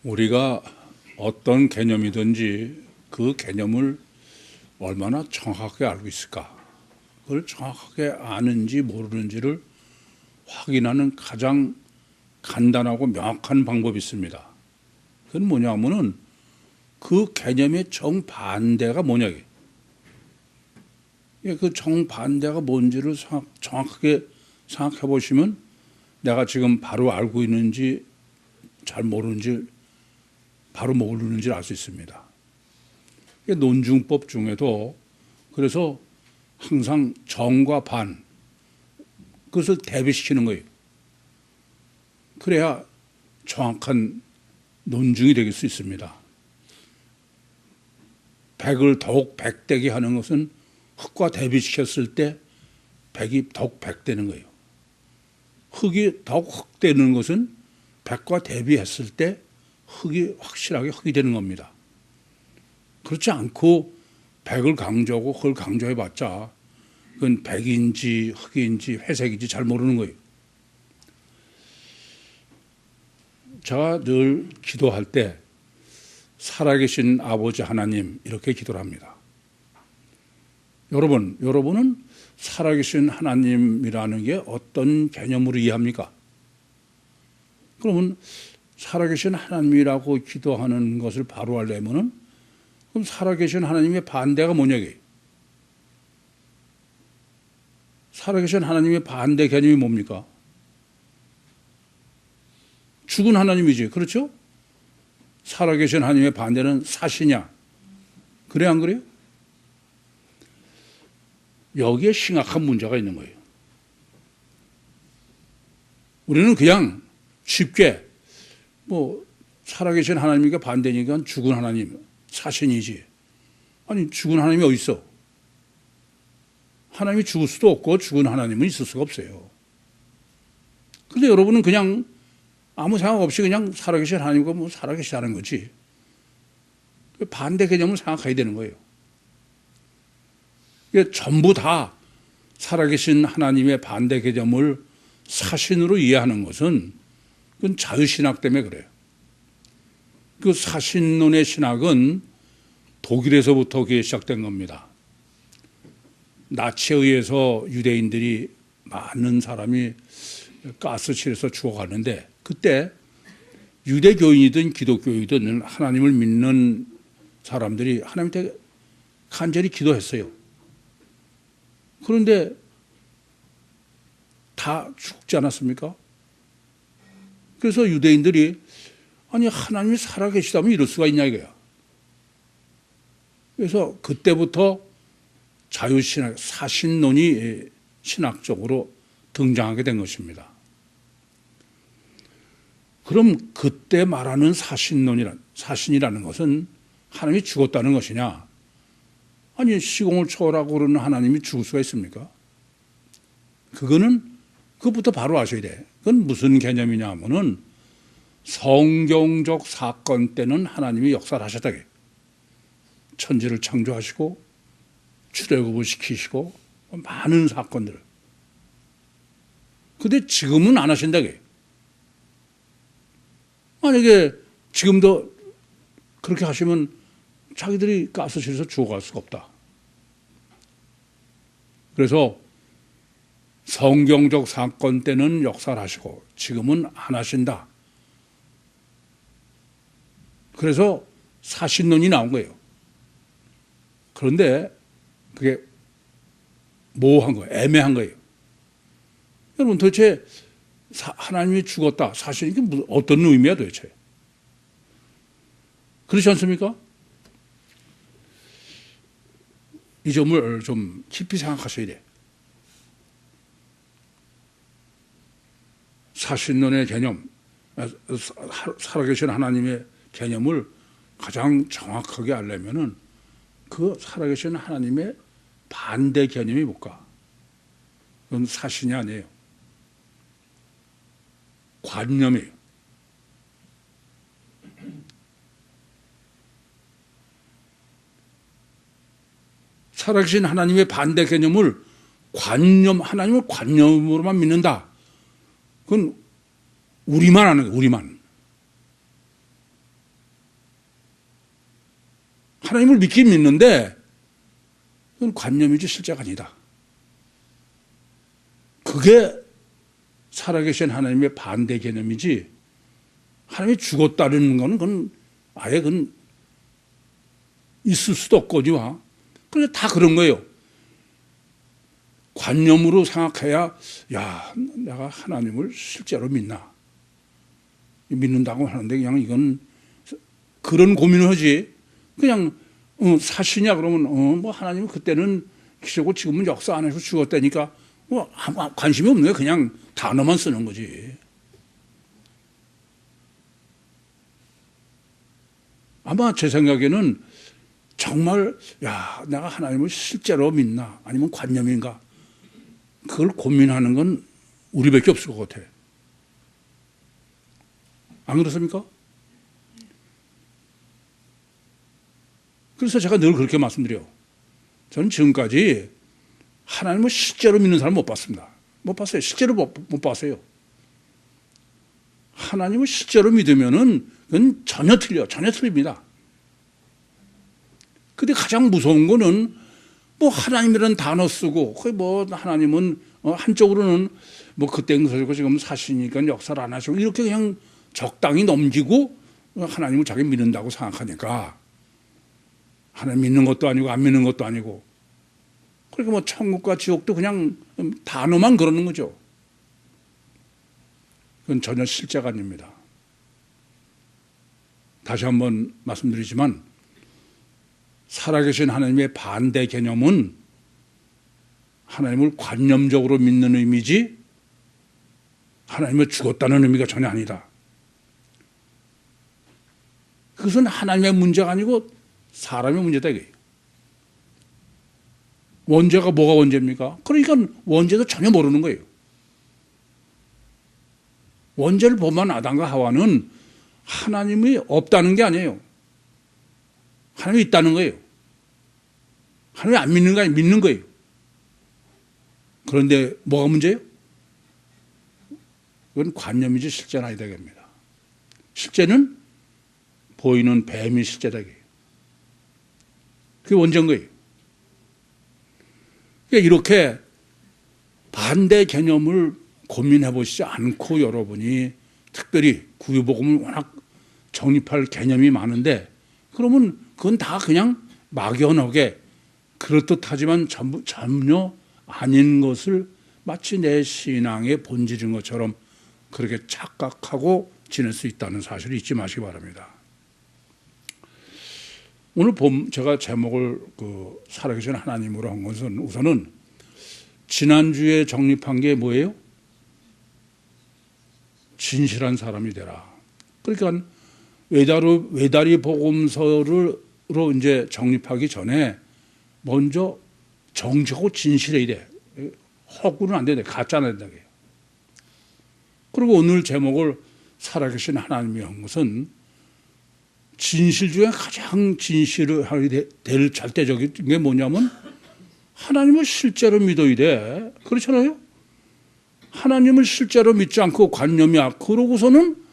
우리가 어떤 개념이든지 그 개념을 얼마나 정확하게 알고 있을까? 그걸 정확하게 아는지 모르는지를 확인하는 가장 간단하고 명확한 방법이 있습니다. 그건 뭐냐면은 그 개념의 정반대가 뭐냐. 그 정반대가 뭔지를 정확하게 생각해 보시면 내가 지금 바로 알고 있는지 잘 모르는지 바로 모르는지 알 수 있습니다. 논증법 중에도 그래서 항상 정과 반 그것을 대비시키는 거예요. 그래야 정확한 논증이 될 수 있습니다. 백을 더욱 백되게 하는 것은 흙과 대비시켰을 때 백이 더욱 백되는 거예요. 흙이 더욱 흙되는 것은 백과 대비했을 때 흙이 확실하게 흙이 되는 겁니다. 그렇지 않고 백을 강조하고 흙을 강조해봤자 그건 백인지 흙인지 회색인지 잘 모르는 거예요. 제가 늘 기도할 때 살아계신 아버지 하나님 이렇게 기도를 합니다. 여러분은 살아계신 하나님이라는 게 어떤 개념으로 이해합니까? 그러면 살아계신 하나님이라고 기도하는 것을 바로 알려면은 그럼 살아계신 하나님의 반대가 뭐냐고요? 살아계신 하나님의 반대 개념이 뭡니까? 죽은 하나님이지, 그렇죠? 살아계신 하나님의 반대는 사시냐? 그래 안 그래요? 여기에 심각한 문제가 있는 거예요. 우리는 그냥 쉽게 살아계신 하나님과 반대니까 죽은 하나님, 사신이지. 아니 죽은 하나님이 어디 있어? 하나님이 죽을 수도 없고 죽은 하나님은 있을 수가 없어요. 그런데 여러분은 그냥 아무 생각 없이 그냥 살아계신 하나님과 살아계시다는 거지. 반대 개념을 생각해야 되는 거예요. 이게 전부 다 살아계신 하나님의 반대 개념을 사신으로 이해하는 것은 그건 자유신학 때문에 그래요. 그 사신론의 신학은 독일에서부터 그게 시작된 겁니다. 나치에 의해서 유대인들이 많은 사람이 가스실에서 죽어가는데 그때 유대교인이든 기독교이든 하나님을 믿는 사람들이 하나님한테 간절히 기도했어요. 그런데 다 죽지 않았습니까? 그래서 유대인들이 아니 하나님이 살아계시다면 이럴 수가 있냐 이거야. 그래서 그때부터 자유신학, 사신론이 신학적으로 등장하게 된 것입니다. 그럼 그때 말하는 사신이라는 것은 하나님이 죽었다는 것이냐? 아니 시공을 초월하고 그러는 하나님이 죽을 수가 있습니까? 그것부터 바로 아셔야 돼. 그건 무슨 개념이냐 하면은 성경적 사건 때는 하나님이 역사를 하셨다게. 천지를 창조하시고 출애굽을 시키시고 많은 사건들을. 근데 지금은 안 하신다게. 만약에 지금도 그렇게 하시면 자기들이 가스실에서 죽어갈 수가 없다. 그래서 성경적 사건 때는 역사를 하시고 지금은 안 하신다. 그래서 사신론이 나온 거예요. 그런데 그게 모호한 거예요. 애매한 거예요. 여러분 도대체 하나님이 죽었다. 사실 이게 어떤 의미야 도대체? 그렇지 않습니까? 이 점을 좀 깊이 생각하셔야 돼. 사신론의 개념, 살아계신 하나님의 개념을 가장 정확하게 알려면은 그 살아계신 하나님의 반대 개념이 뭘까? 그건 사신이 아니에요. 관념이에요. 살아계신 하나님의 반대 개념을 하나님을 관념으로만 믿는다. 그건 우리만 하는 거예요, 우리만. 하나님을 믿긴 믿는데 그건 관념이지 실제가 아니다. 그게 살아계신 하나님의 반대 개념이지, 하나님이 죽었다는 거는 그건 아예 그건 있을 수도 없거니와. 그런데 다 그런 거예요. 관념으로 생각해야, 야, 내가 하나님을 실제로 믿나? 믿는다고 하는데 그냥 이건 그런 고민을 하지. 그냥 사시냐 그러면 뭐 하나님은 그때는 기적고 지금은 역사 안 해서 죽었다니까 뭐 아무 관심이 없는 거예요. 그냥 단어만 쓰는 거지. 아마 제 생각에는 정말 야, 내가 하나님을 실제로 믿나 아니면 관념인가, 그걸 고민하는 건 우리밖에 없을 것 같아. 안 그렇습니까? 그래서 제가 늘 그렇게 말씀드려요. 저는 지금까지 하나님을 실제로 믿는 사람 못 봤습니다. 못 봤어요. 실제로 못 봤어요. 하나님을 실제로 믿으면은 그건 전혀 틀려. 전혀 틀립니다. 근데 가장 무서운 거는 뭐 하나님이라는 단어 쓰고, 거의 뭐 하나님은 한쪽으로는 뭐 그때 그러시고 지금 사시니까 역사를 안 하시고 이렇게 그냥 적당히 넘기고 하나님을 자기 믿는다고 생각하니까 하나님 믿는 것도 아니고 안 믿는 것도 아니고, 그러니까 뭐 천국과 지옥도 그냥 단어만 그러는 거죠. 그건 전혀 실제가 아닙니다. 다시 한번 말씀드리지만 살아계신 하나님의 반대 개념은 하나님을 관념적으로 믿는 의미지 하나님을 죽었다는 의미가 전혀 아니다. 그것은 하나님의 문제가 아니고 사람의 문제다 이거예요. 원죄가 뭐가 원죄입니까? 그러니까 원죄도 전혀 모르는 거예요. 원죄를 범한 아담과 하와는 하나님이 없다는 게 아니에요. 하나님이 있다는 거예요. 하나님이 안 믿는 거 아니에요. 믿는 거예요. 그런데 뭐가 문제예요? 그건 관념이지 실제는 아니다 이겁니다. 실제는 보이는 뱀이 실제다 이거예요. 그게 원죄인 거예요. 그러니까 이렇게 반대 개념을 고민해 보시지 않고 여러분이 특별히 구유복음을 워낙 정립할 개념이 많은데, 그러면 그건 다 그냥 막연하게 그렇듯하지만 전혀 아닌 것을 마치 내 신앙의 본질인 것처럼 그렇게 착각하고 지낼 수 있다는 사실을 잊지 마시기 바랍니다. 오늘 제가 제목을 살아계신 하나님으로 한 것은 우선은 지난주에 정립한 게 뭐예요? 진실한 사람이 되라. 그러니까 외다리 복음서로 이제 정립하기 전에 먼저 정직하고 진실해야 돼. 허구는 안 돼. 가짜는 안 된다. 그리고 오늘 제목을 살아계신 하나님이 한 것은 진실 중에 가장 진실을 하게 될 절대적인 게 뭐냐면 하나님을 실제로 믿어야 돼. 그렇잖아요? 하나님을 실제로 믿지 않고 관념이야. 그러고서는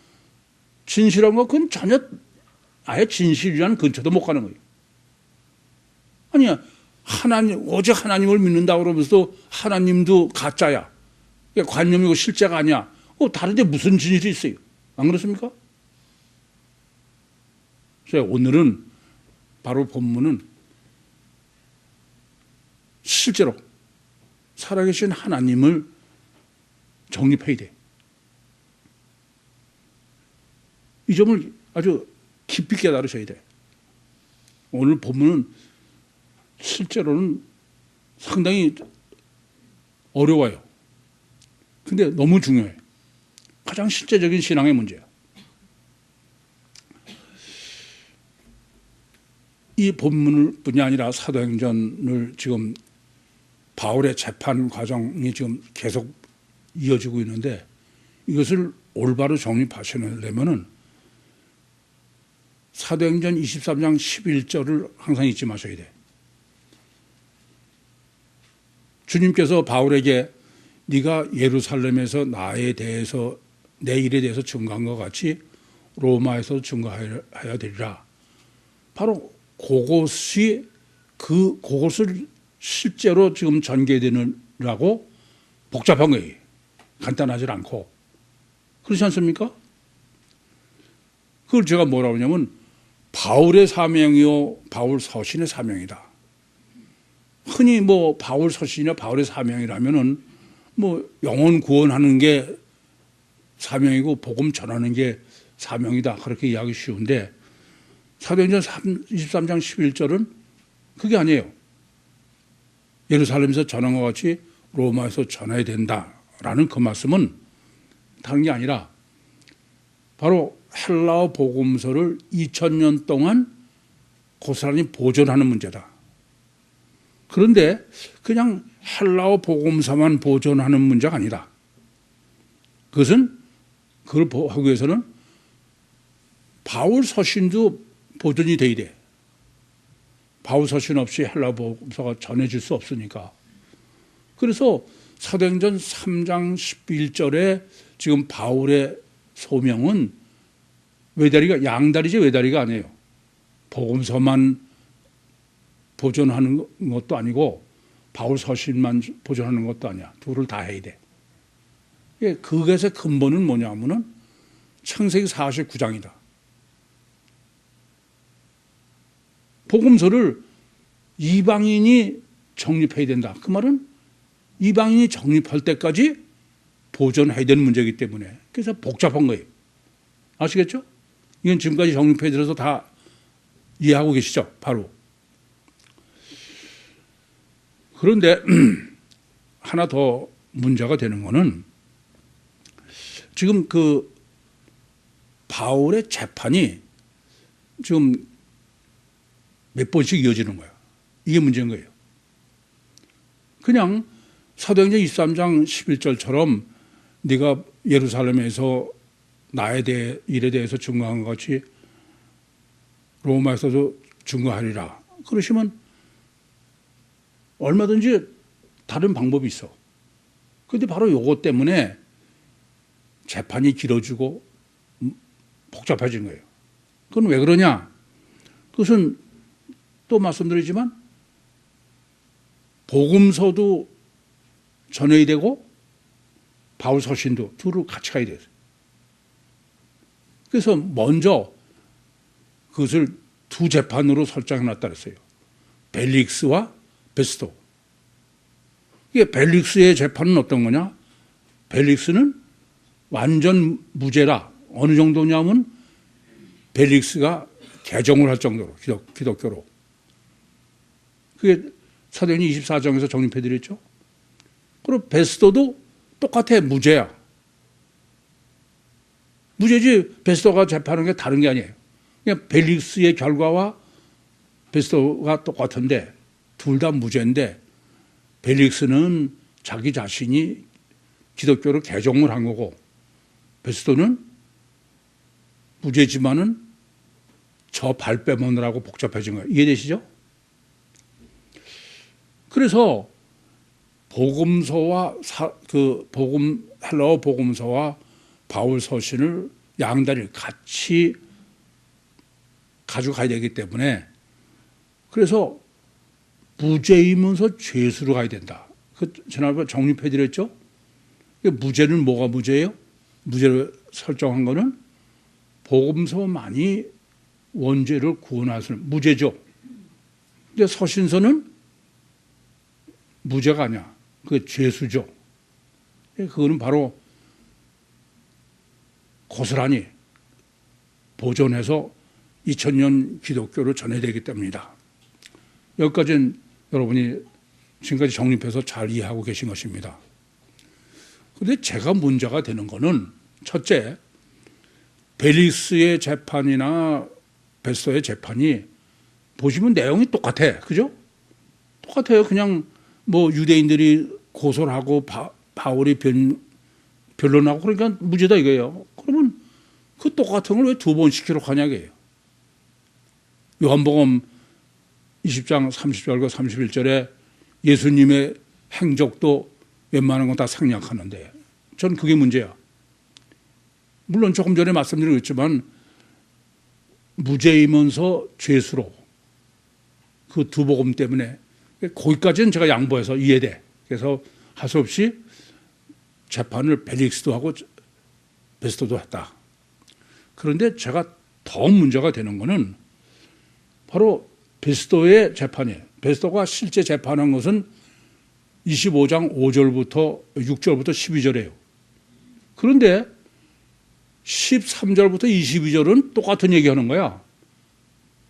진실한 거 그건 전혀 아예 진실이라는 근처도 못 가는 거예요. 아니야. 오직 하나님을 믿는다 그러면서 하나님도 가짜야. 관념이고 실제가 아니야. 다른데 무슨 진실이 있어요? 안 그렇습니까? 그래서 오늘은 바로 본문은 실제로 살아계신 하나님을 정립해야 돼. 이 점을 아주 깊이 깨달으셔야 돼. 오늘 본문은 실제로는 상당히 어려워요. 근데 너무 중요해. 가장 실제적인 신앙의 문제야. 이 본문을 뿐이 아니라 사도행전을 지금 바울의 재판 과정이 지금 계속 이어지고 있는데, 이것을 올바로 정립하시려면은 사도행전 23장 11절을 항상 잊지 마셔야 돼. 주님께서 바울에게 네가 예루살렘에서 나에 대해서 내 일에 대해서 증거한 것 같이 로마에서 증거해야 되리라. 바로 그것을 실제로 지금 전개되느라고 복잡한 거예요. 간단하지 않고. 그렇지 않습니까? 그걸 제가 뭐라고 하냐면 바울의 사명이요 바울 서신의 사명이다. 흔히 뭐 바울 서신이나 바울의 사명이라면은 뭐 영혼 구원하는 게 사명이고 복음 전하는 게 사명이다. 그렇게 이야기 쉬운데 사도행전 23장 11절은 그게 아니에요. 예루살렘에서 전한 것 같이 로마에서 전해야 된다라는 그 말씀은 다른 게 아니라 바로 헬라어 복음서를 2000년 동안 고스란히 보존하는 문제다. 그런데 그냥 헬라어 복음서만 보존하는 문제가 아니다. 그것은 그걸 하기 위해서는 바울 서신도 보존이 돼야 돼. 바울 서신 없이 헬라어 복음서가 전해질 수 없으니까. 그래서 사도행전 3장 11절에 지금 바울의 소명은 외다리가 양다리지 외다리가 아니에요. 복음서만 보존하는 것도 아니고 바울 서신만 보존하는 것도 아니야. 둘을 다 해야 돼. 그것의 근본은 뭐냐면은 창세기 49장이다. 복음서를 이방인이 정립해야 된다. 그 말은 이방인이 정립할 때까지 보존해야 되는 문제이기 때문에 그래서 복잡한 거예요. 아시겠죠? 이건 지금까지 정립해 들어서 다 이해하고 계시죠? 바로. 그런데 하나 더 문제가 되는 거는 지금 그 바울의 재판이 지금 몇 번씩 이어지는 거예요. 이게 문제인 거예요. 그냥 사도행전 23장 11절처럼 네가 예루살렘에서 나에 대해 일에 대해서 증거한 것 같이 로마에서도 증거하리라. 그러시면 얼마든지 다른 방법이 있어. 그런데 바로 이것 때문에 재판이 길어지고 복잡해진 거예요. 그건 왜 그러냐? 그것은 또 말씀드리지만 복음서도 전해야 되고 바울 서신도 둘을 같이 가야 돼요. 그래서 먼저 그것을 두 재판으로 설정해 놨다 그랬어요. 벨릭스와 베스토. 이게 벨릭스의 재판은 어떤 거냐? 벨릭스는 완전 무죄라. 어느 정도냐면 벨릭스가 개종을 할 정도로 기독교로. 그게 사도행전 24장에서 정립해 드렸죠. 그리고 베스토도 똑같아. 무죄야. 무죄지 베스토가 재판하는 게 다른 게 아니에요. 그냥 벨릭스의 결과와 베스토가 똑같은데 둘 다 무죄인데 벨릭스는 자기 자신이 기독교로 개종을 한 거고 베스토는 무죄지만은 저 발 빼먹느라고 복잡해진 거예요. 이해되시죠? 그래서 복음서와 헬라어 복음서와 바울 서신을 양다리를 같이 가져가야 되기 때문에 그래서 무죄이면서 죄수로 가야 된다. 지난번에 정립해 드렸죠? 무죄는 뭐가 무죄예요? 무죄를 설정한 거는 복음서만이 원죄를 구원할 수 있는 무죄죠. 근데 서신서는 무죄가 아니야. 그 죄수죠. 그거는 바로 고스란히 보존해서 2000년 기독교를 전해야 되기 때문이다. 여기까지는 여러분이 지금까지 정립해서 잘 이해하고 계신 것입니다. 그런데 제가 문제가 되는 거는 첫째, 벨릭스의 재판이나 베스토의 재판이 보시면 내용이 똑같아. 그죠? 똑같아요. 그냥 뭐 유대인들이 고소를 하고 바울이 변론하고 그러니까 무죄다 이거예요. 그러면 그 똑같은 걸 왜 두 번씩 기록하냐고요. 요한복음 20장 30절과 31절에 예수님의 행적도 웬만한 건 다 생략하는데 전 그게 문제야. 물론 조금 전에 말씀드렸지만 무죄이면서 죄수로 그 두 복음 때문에 거기까지는 제가 양보해서 이해돼. 그래서 할 수 없이 재판을 벨릭스도 하고 베스토도 했다. 그런데 제가 더 문제가 되는 거는 바로 베스토의 재판이에요. 베스토가 실제 재판한 것은 25장 5절부터 6절부터 12절이에요. 그런데 13절부터 22절은 똑같은 얘기하는 거야.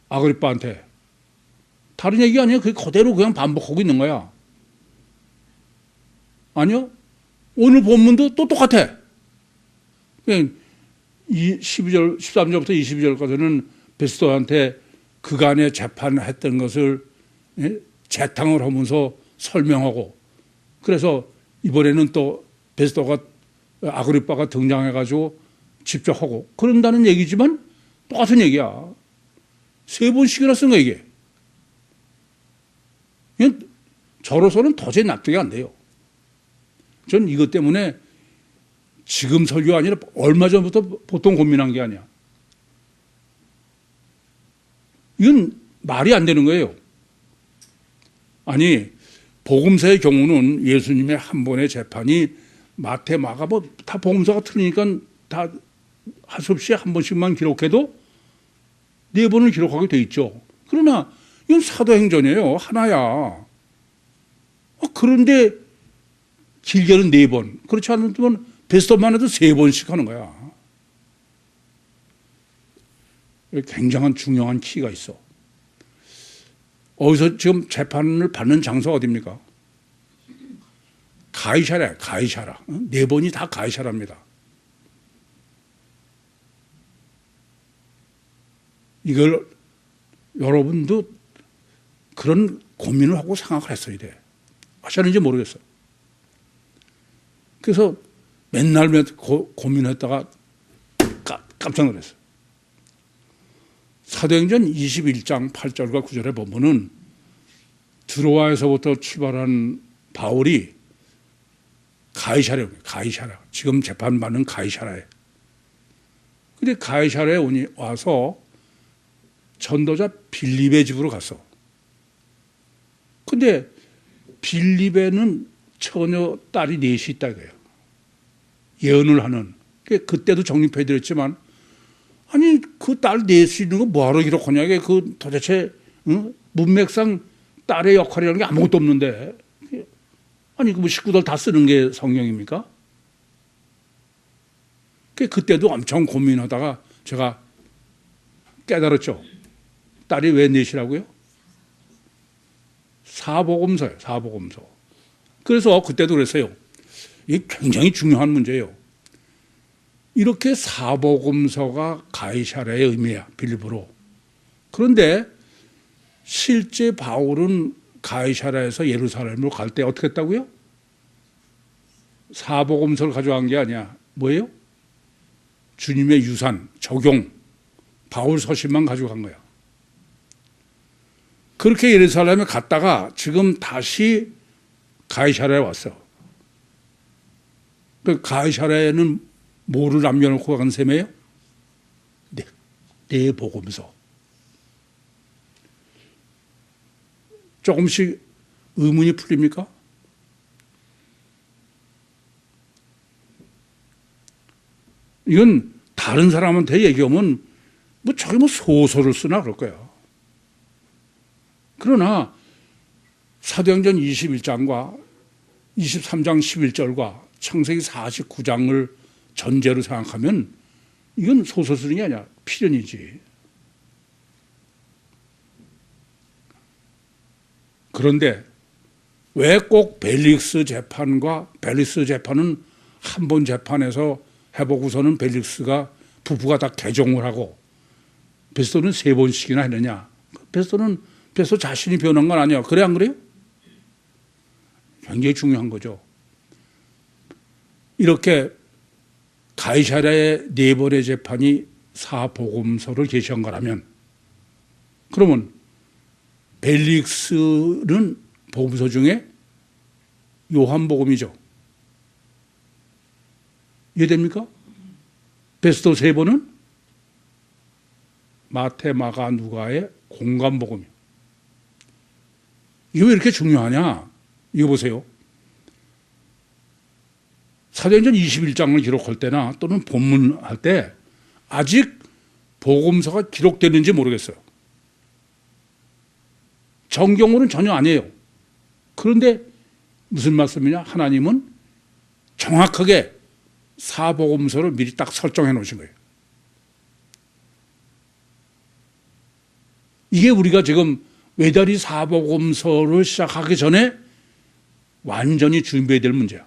아그리빠한테. 다른 얘기 아니에요. 그게 그대로 그냥 반복하고 있는 거야. 아니요. 오늘 본문도 또 똑같아. 그냥 12절, 13절부터 22절까지는 베스토한테 그간에 재판했던 것을 재탕을 하면서 설명하고, 그래서 이번에는 또 베스토가 아그리빠가 등장해가지고 직접 하고 그런다는 얘기지만 똑같은 얘기야. 3번씩이나 쓴 거야 이게. 저로서는 도저히 납득이 안 돼요. 전 이것 때문에 지금 설교가 아니라 얼마 전부터 보통 고민한 게 아니야. 이건 말이 안 되는 거예요. 아니, 복음서의 경우는 예수님의 한 번의 재판이 마태, 마가 뭐 다 복음서가 틀리니까 다 할 수 없이 한 번씩만 기록해도 4번을 기록하게 돼 있죠. 그러나 이건 사도행전이에요. 하나야. 그런데 길게는 4번. 그렇지 않으면 베스토만 해도 3번씩 하는 거야. 굉장한 중요한 키가 있어. 어디서 지금 재판을 받는 장소가 어디입니까? 가이사라야, 가이사라. 4번이 다 가이사라입니다. 이걸 여러분도 그런 고민을 하고 생각을 했어야 돼. 하셨는지 모르겠어. 그래서 맨날 고민했다가 깜짝 놀랐어요. 사도행전 21장 8절과 9절에 보면은 드로아에서부터 출발한 바울이 가이사라에, 가이사라. 지금 재판받는 가이사라에. 근데 가이사라에 와서 전도자 빌립의 집으로 갔어. 근데 빌립에는 처녀 딸이 4이 있다 이거예요. 예언을 하는. 그때도 정립해드렸지만, 아니 그 딸 4이 있는 거 뭐하러 기록하냐. 그 도대체 문맥상 딸의 역할이라는 게 아무것도 없는데. 아니 그 식구들 다 쓰는 게 성경입니까? 그때도 엄청 고민하다가 제가 깨달았죠. 딸이 왜 4이라고요? 사복음서예요. 사복음서. 그래서 그때도 그랬어요. 이게 굉장히 중요한 문제예요. 이렇게 사복음서가 가이사라의 의미야. 빌립으로. 그런데 실제 바울은 가이사라에서 예루살렘으로 갈 때 어떻게 했다고요? 사복음서를 가져간 게 아니야. 뭐예요? 주님의 유산, 적용, 바울 서신만 가져간 거야. 그렇게 예루살렘에 갔다가 지금 다시 가이사라에 왔어. 그 가이사라에는 뭐를 남겨놓고 간 셈이에요? 네 복음서. 조금씩 의문이 풀립니까? 이건 다른 사람한테 얘기하면 저기 소설을 쓰나 그럴 거야. 그러나 사도행전 21장과 23장 11절과 창세기 49장을 전제로 생각하면 이건 소설 쓰는 게 아니야. 필연이지. 그런데 왜 꼭 벨릭스 재판과 벨릭스 재판은 한 번 재판에서 해보고서는 벨릭스가 부부가 다 개종을 하고 베스토는 3번씩이나 했느냐. 베스토 자신이 변한 건 아니야. 그래 안 그래요? 굉장히 중요한 거죠. 이렇게 가이사라의 4번의 재판이 사복음서를 게시한 거라면 그러면 벨릭스는 복음서 중에 요한복음이죠. 이해됩니까? 베스토 3번은 마태, 마가, 누가의 공간복음이에요. 이게 왜 이렇게 중요하냐? 이거 보세요. 사도행전 21장을 기록할 때나 또는 본문할 때 아직 복음서가 기록되는지 모르겠어요. 정경으로는 전혀 아니에요. 그런데 무슨 말씀이냐? 하나님은 정확하게 사복음서를 미리 딱 설정해 놓으신 거예요. 이게 우리가 지금 외다리 사복음서를 시작하기 전에 완전히 준비해야 될 문제야.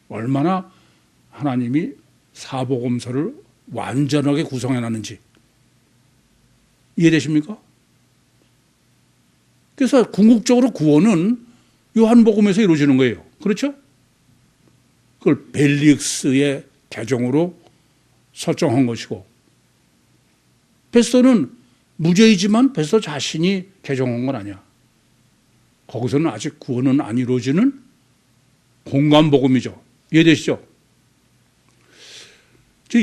얼마나 하나님이 사복음서를 완전하게 구성해 놨는지 이해되십니까? 그래서 궁극적으로 구원은 요한복음에서 이루어지는 거예요. 그렇죠? 그걸 벨릭스의 개종으로 설정한 것이고, 베스터는 무죄이지만 베스터 자신이 개종한 건 아니야. 거기서는 아직 구원은 안 이루어지는 공간복음이죠. 이해되시죠?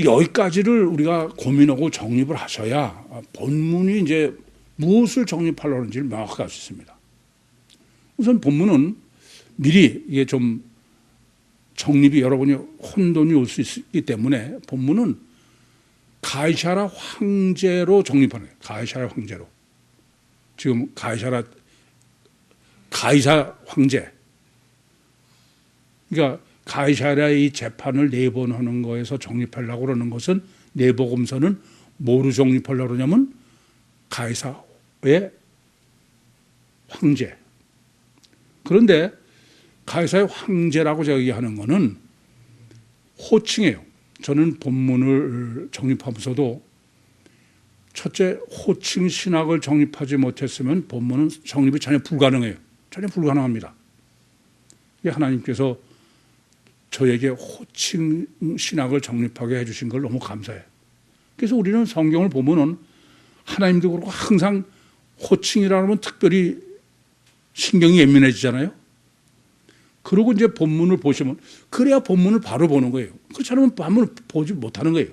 여기까지를 우리가 고민하고 정립을 하셔야 본문이 이제 무엇을 정립하려는지를 명확하게 알 수 있습니다. 우선 본문은 미리 이게 좀 정립이 여러분이 혼돈이 올 수 있기 때문에 본문은 가이사라 황제로 정립하는 거예요. 가이사라 황제로. 지금 가이사 황제. 그러니까 가이사라의 이 재판을 4번 하는 거에서 정립하려고 그러는 것은 내복음서는 뭐로 정립하려고 그러냐면 가이사의 황제. 그런데 가이사의 황제라고 제가 얘기하는 거는 호칭이에요. 저는 본문을 정립하면서도 첫째, 호칭 신학을 정립하지 못했으면 본문은 정립이 전혀 불가능해요. 전혀 불가능합니다. 하나님께서 저에게 호칭 신학을 정립하게 해주신 걸 너무 감사해요. 그래서 우리는 성경을 보면은 하나님도 그렇고 항상 호칭이라고 하면 특별히 신경이 예민해지잖아요. 그리고 이제 본문을 보시면 그래야 본문을 바로 보는 거예요. 그렇지 않으면 본문을 보지 못하는 거예요.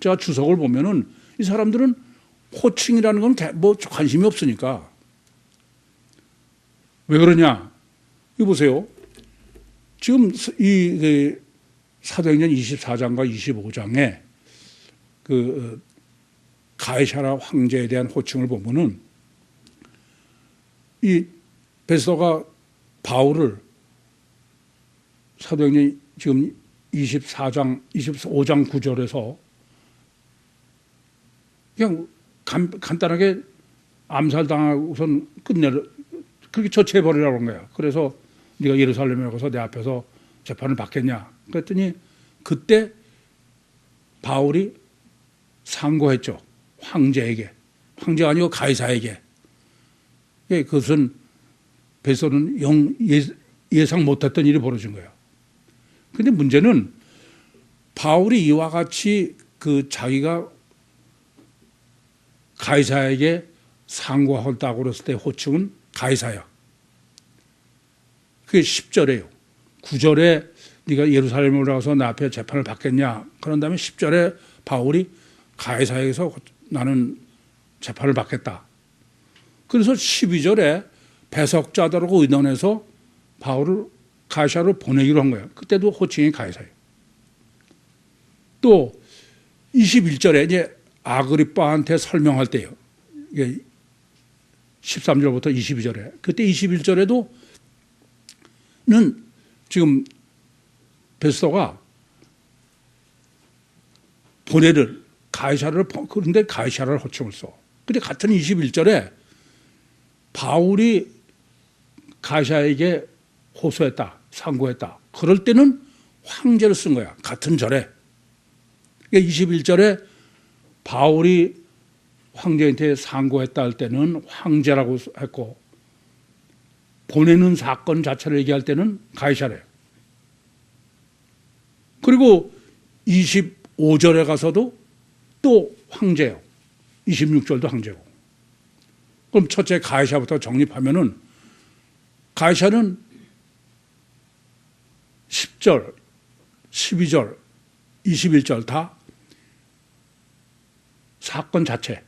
제가 주석을 보면은 이 사람들은 호칭이라는 건 뭐 관심이 없으니까. 왜 그러냐? 이거 보세요. 지금 이 사도행전 24장과 25장에 그 가이사라 황제에 대한 호칭을 보면은 이 베스더가 바울을 사도행전 지금 25장 9절에서 그냥 간단하게 암살당하고선 그렇게 처치해버리라고 한 거야. 그래서 네가 예루살렘에 가서 내 앞에서 재판을 받겠냐. 그랬더니 그때 바울이 상고했죠. 황제에게. 황제가 아니고 가이사에게. 그것은 베스더는 예상 못했던 일이 벌어진 거예요. 그런데 문제는 바울이 이와 같이 그 자기가 가이사에게 상고했다고 그랬을 때 호칭은 가이사야. 그게 10절이에요. 9절에 네가 예루살렘에 올라가서 내 앞에 재판을 받겠냐. 그런 다음에 10절에 바울이 가이사에게서 나는 재판을 받겠다. 그래서 12절에 배석자들하고 의논해서 바울을 가이사로 보내기로 한 거예요. 그때도 호칭이 가이사예요. 또 21절에 이제 아그리빠한테 설명할 때요. 이게 13절부터 22절에. 그때 21절에도 는 지금 베스더가 보내를 가이사를 그런데 가이사를 호칭을 써. 근데 같은 21절에 바울이 가이사에게 호소했다, 상고했다. 그럴 때는 황제를 쓴 거야. 같은 절에. 그러니까 21절에 바울이 황제한테 상고했다 할 때는 황제라고 했고 보내는 사건 자체를 얘기할 때는 가이사래요. 그리고 25절에 가서도 또 황제예요. 26절도 황제고. 그럼 첫째 가이사부터 정립하면은 가이사는 10절, 12절, 21절 다 사건 자체.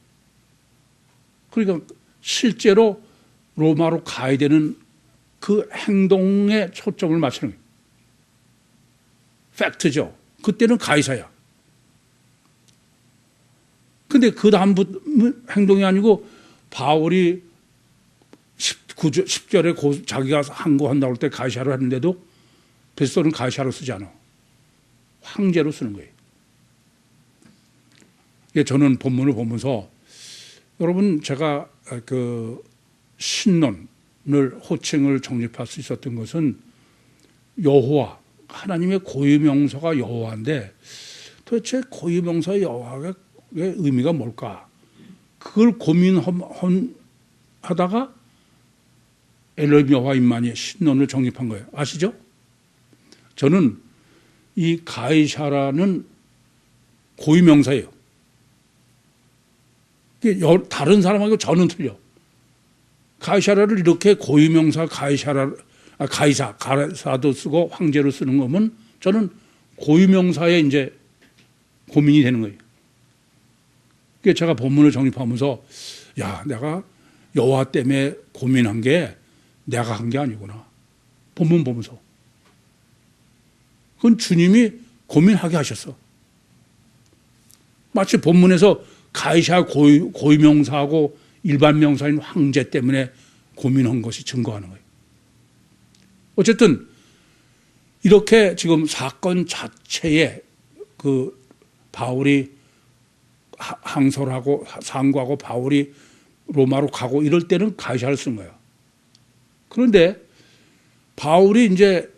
그러니까 실제로 로마로 가야 되는 그 행동에 초점을 맞추는 거예요. 팩트죠. 그때는 가이사야. 근데 그 다음부터 행동이 아니고 바울이 10절에 자기가 항거한다고 할 때 가이사로 했는데도 베스토는 가이사로 쓰지 않아. 황제로 쓰는 거예요. 저는 본문을 보면서 여러분 제가 그 신론을 호칭을 정립할 수 있었던 것은 여호와 하나님의 고유명사가 여호와인데 도대체 고유명사 여호와의 의미가 뭘까? 그걸 고민하다가 엘로힘 여호와임만이 신론을 정립한 거예요. 아시죠? 저는 이 가이샤라는 고유명사예요. 다른 사람하고 저는 틀려. 가이사라를 이렇게 고유명사 가이사도 쓰고 황제로 쓰는 거면 저는 고유명사에 이제 고민이 되는 거예요. 그래서 제가 본문을 정립하면서 야, 내가 여호와 때문에 고민한 게 내가 한 게 아니구나. 본문 보면서. 그건 주님이 고민하게 하셨어. 마치 본문에서 가이사 고유명사하고 일반 명사인 황제 때문에 고민한 것이 증거하는 거예요. 어쨌든 이렇게 지금 사건 자체에 그 바울이 항소하고 상고하고 바울이 로마로 가고 이럴 때는 가이사를 쓴 거예요. 그런데 바울이 이제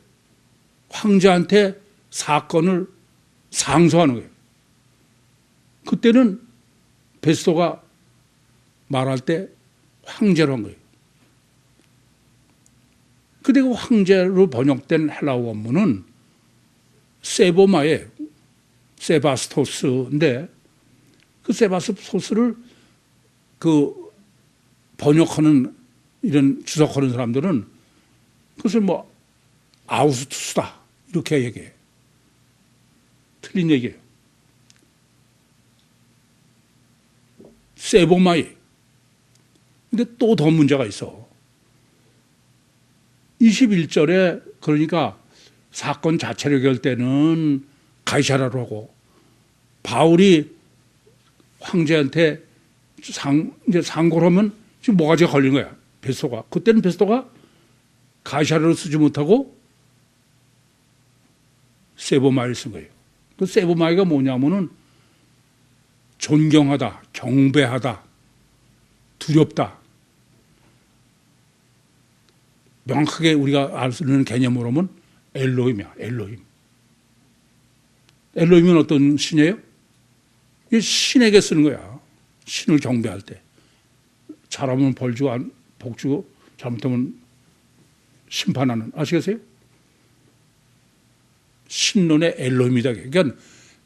황제한테 사건을 상소하는 거예요. 그때는 베스토가 말할 때 황제로 한 거예요. 근데 그 황제로 번역된 헬라어 원문은 세보마의 세바스토스인데 그 세바스토스를 그 번역하는 이런 주석하는 사람들은 그것을 뭐 아우스투스다 이렇게 얘기해요. 틀린 얘기예요. 세보마이. 근데 또 더 문제가 있어. 21절에 그러니까 사건 자체를 할 때는 가이사라로 하고 바울이 황제한테 이제 상고를 하면 지금 뭐가지가 걸린 거야. 베스토가. 그때는 베스토가 가이사라로 쓰지 못하고 세보마이를 쓴 거예요. 그 세보마이가 뭐냐면은 존경하다, 경배하다, 두렵다. 명확하게 우리가 알 수 있는 개념으로 하면 엘로힘이야, 엘로힘. 엘로힘은 어떤 신이에요? 이게 신에게 쓰는 거야. 신을 경배할 때. 잘하면 벌 주고, 복 주고, 잘못하면 심판하는. 아시겠어요? 신론의 엘로힘이다. 그러니까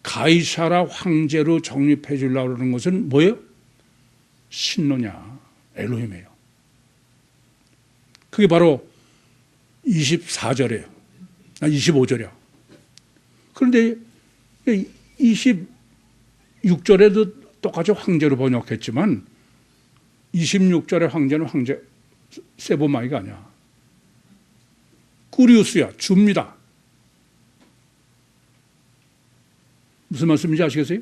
가이사라 황제로 정립해 주려고 하는 것은 뭐예요? 신론이야. 엘로힘이에요. 그게 바로 24절이에요. 25절이야. 그런데 26절에도 똑같이 황제로 번역했지만 26절의 황제는 황제 세보마이가 아니야. 꾸리우스야. 주입니다. 무슨 말씀인지 아시겠어요?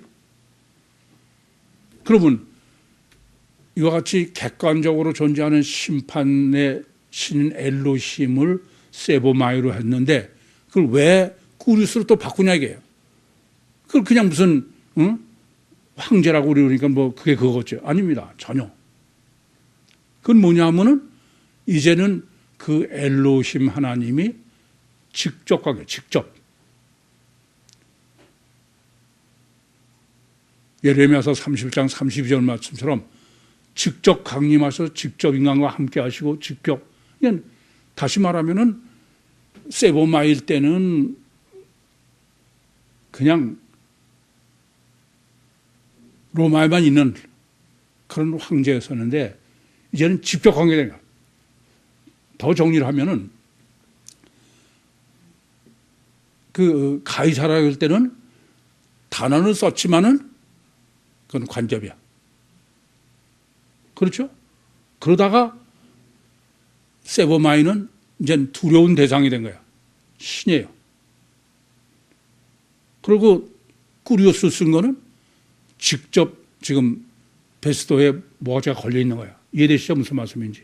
그러면 이와 같이 객관적으로 존재하는 심판의 신 엘로힘을 세보마이로 했는데 그걸 왜 꾸리우스로 또 바꾸냐 이게요. 그걸 그냥 무슨 황제라고 그러니까 뭐 그게 그거겠죠. 아닙니다. 전혀. 그건 뭐냐 하면은 이제는 그 엘로힘 하나님이 직접 가게 직접 예레미야서 31장 32절 말씀처럼 직접 강림하셔서 직접 인간과 함께 하시고 직접 그냥 다시 말하면은 세보마일 때는 그냥 로마에만 있는 그런 황제였었는데 이제는 직접 관계된 거야. 더 정리를 하면은 그 가이사라 할 때는 단어는 썼지만은 그건 관접이야. 그렇죠? 그러다가 세버마이는 이제 두려운 대상이 된 거야. 신이에요. 그리고 꾸리오스 쓴 거는 직접 지금 베스도에 뭐가 걸려 있는 거야. 이해되시죠? 무슨 말씀인지.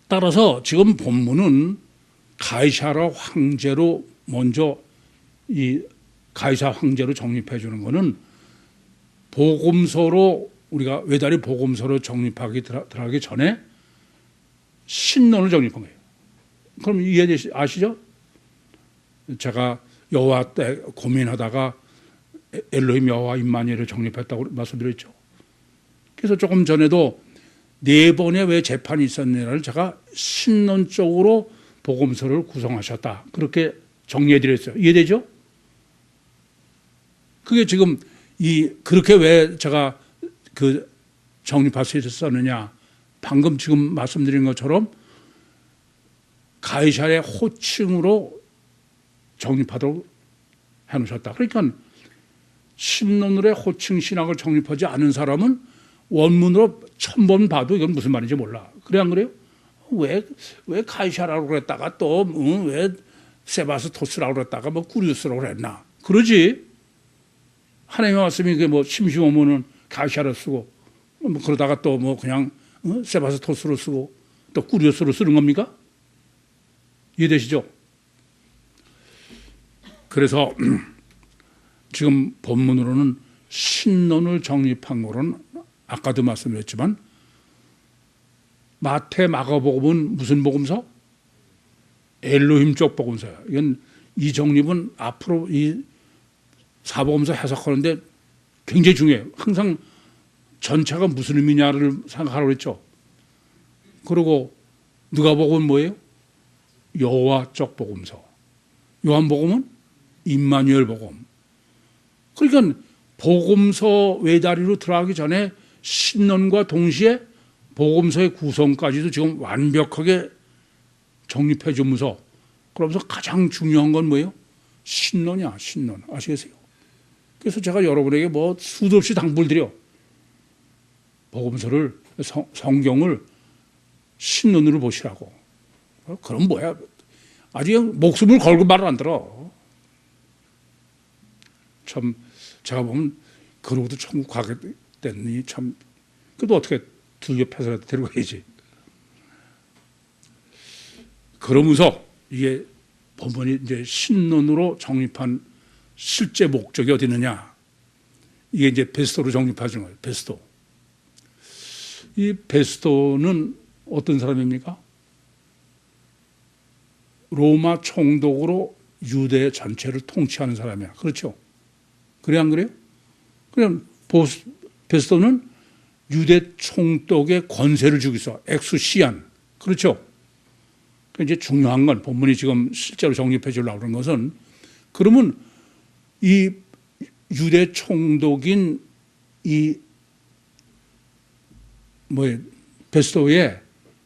따라서 지금 본문은 가이사라 황제로 먼저 이 가이사 황제로 정립해 주는 거는 복음서로 우리가 외다리 복음서로 정립하기 들어가기 전에 신론을 정립한 거예요. 그럼 이해되시 아시죠? 제가 여호와 때 고민하다가 엘로힘 여호와 임마누엘을 정립했다고 말씀드렸죠. 그래서 조금 전에도 4번의 왜 재판이 있었느냐를 제가 신론적으로 복음서를 구성하셨다. 그렇게 정리해 드렸어요. 이해되죠? 그게 지금 그렇게 왜 제가 그 정립할 수 있었느냐. 방금 지금 말씀드린 것처럼 가이사의 호칭으로 정립하도록 해놓으셨다. 그러니까 신론으로의 호칭 신학을 정립하지 않은 사람은 원문으로 1000번 봐도 이건 무슨 말인지 몰라. 그래 안 그래요? 왜 가이사라고 그랬다가 또 왜 세바스토스라고 그랬다가 뭐 꾸리우스라고 그랬나. 그러지. 하나님의 말씀이 그게 뭐 심심하면은 가이사를 쓰고 뭐 그러다가 또 뭐 그냥 세바스토스로 쓰고 또 꾸리우스로 쓰는 겁니까? 이해되시죠? 그래서 지금 본문으로는 신론을 정립한 거로는 아까도 말씀드렸지만 마태 마가복음은 무슨 복음서? 엘로힘 쪽 복음서야. 이건 이 정립은 앞으로 이 사복음서 해석하는데 굉장히 중요해요. 항상 전체가 무슨 의미냐를 생각하라고 했죠. 그리고 누가복음은 뭐예요? 여호와 쪽 복음서. 요한복음은 임마누엘 복음. 그러니까 복음서 외다리로 들어가기 전에 신론과 동시에 복음서의 구성까지도 지금 완벽하게 정립해 주면서 그러면서 가장 중요한 건 뭐예요? 신론이야, 신론. 아시겠어요? 그래서 제가 여러분에게 뭐 수도 없이 당부를 드려. 복음서를, 성경을 신론으로 보시라고. 그럼 뭐야? 아주 목숨을 걸고 말을 안 들어. 참, 제가 보면 그러고도 천국 가게 됐니 참, 그래도 어떻게 들려패서라도 데려가야지. 그러면서 이게 본문이 이제 신론으로 정립한 실제 목적이 어디 있느냐. 이게 이제 베스도로 정립하는 거예요. 베스도. 이 베스도는 어떤 사람입니까? 로마 총독으로 유대 전체를 통치하는 사람이야. 그렇죠? 그래 안 그래요? 그냥 베스도는 유대 총독의 권세를 주고 있어. 엑수시안. 그렇죠? 이제 중요한 건 본문이 지금 실제로 정립해 주려고 하는 것은 그러면 이 유대 총독인 이 베스도의